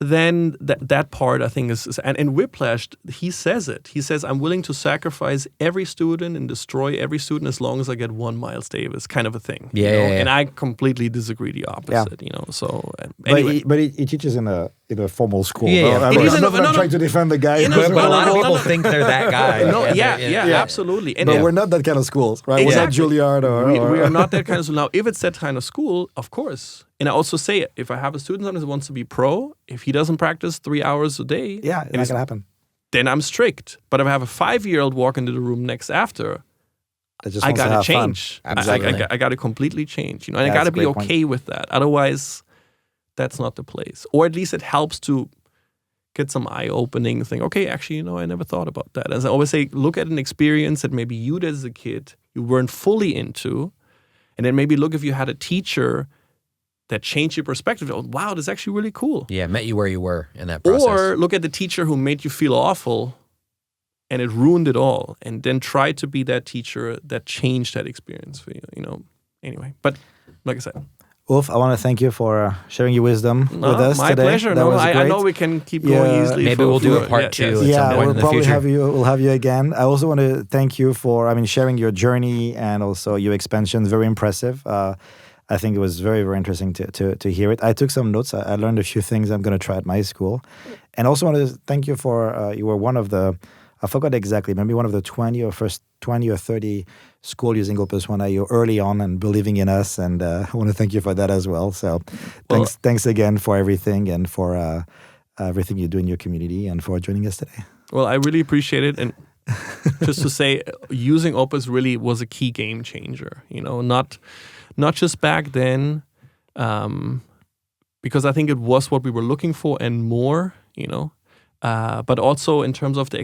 Speaker 2: Then that part, I think, is and in Whiplash, he says it. He says, I'm willing to sacrifice every student and destroy every student as long as I get one Miles Davis, kind of a thing. And I completely disagree the opposite, So anyway.
Speaker 1: But he teaches in a formal school.
Speaker 2: I'm
Speaker 1: not trying to defend the guy.
Speaker 3: But a lot of people think they're that guy.
Speaker 2: Absolutely.
Speaker 1: But we're not that kind of schools, right?
Speaker 2: Exactly.
Speaker 1: We're not Juilliard or...
Speaker 2: We are not that kind of school. Now, if it's that kind of school, of course. And I also say, if I have a student that wants to be pro, if he doesn't practice 3 hours a day...
Speaker 1: it's not going to happen.
Speaker 2: Then I'm strict. But if I have a 5-year-old walk into the room next after,
Speaker 1: that just
Speaker 2: I
Speaker 1: wants to
Speaker 2: got to
Speaker 1: have fun.
Speaker 2: change.
Speaker 3: Absolutely.
Speaker 2: I got to completely change. And I
Speaker 1: Yeah,
Speaker 2: got to
Speaker 1: that's a
Speaker 2: be
Speaker 1: great
Speaker 2: okay with that. Otherwise, that's not the place. Or at least it helps to get some eye-opening thing. Okay, actually, I never thought about that. As I always say, look at an experience that maybe you did as a kid, you weren't fully into, and then maybe look if you had a teacher that changed your perspective. Oh, wow, that's actually really cool.
Speaker 3: Yeah, met you where you were in that process.
Speaker 2: Or look at the teacher who made you feel awful and it ruined it all. And then try to be that teacher that changed that experience for you, Anyway, but like I said.
Speaker 1: Ulf, I want to thank you for sharing your wisdom with us
Speaker 2: my
Speaker 1: today.
Speaker 2: pleasure.
Speaker 1: That was
Speaker 2: I
Speaker 1: great.
Speaker 2: know we can keep going easily.
Speaker 3: Maybe we'll do a part 2 at some
Speaker 1: Yeah,
Speaker 3: point
Speaker 1: we'll
Speaker 3: in the
Speaker 1: probably
Speaker 3: future.
Speaker 1: we'll have you again. I also want to thank you for, sharing your journey and also your expansion. Very impressive. I think it was very, very interesting to hear it. I took some notes. I learned a few things I'm going to try at my school. And also want to thank you for, you were one of the, I forgot exactly, maybe one of the 20 or 30 school using Opus 1.io early on and believing in us. And I want to thank you for that as well. So thanks again for everything and for everything you do in your community and for joining us today.
Speaker 2: Well, I really appreciate it. And just to say, using Opus really was a key game changer, not just back then, because I think it was what we were looking for and more, but also in terms of the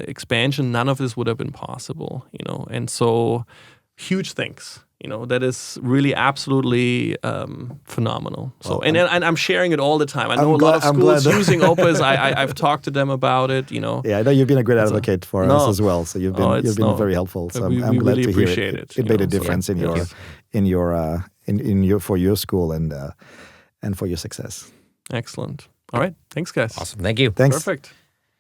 Speaker 2: expansion, none of this would have been possible, and so huge thanks. That is really absolutely phenomenal. So, and I'm sharing it all the time. I know a lot of schools using Opus. I've talked to them about it.
Speaker 1: Yeah, I know you've been a great advocate for us as well. So you've been very helpful. So I'm glad
Speaker 2: really
Speaker 1: to hear
Speaker 2: appreciate
Speaker 1: it. It made a difference in your for your school and for your success.
Speaker 2: Excellent. All right. Thanks, guys.
Speaker 3: Awesome. Thank you.
Speaker 1: Thanks.
Speaker 2: Perfect.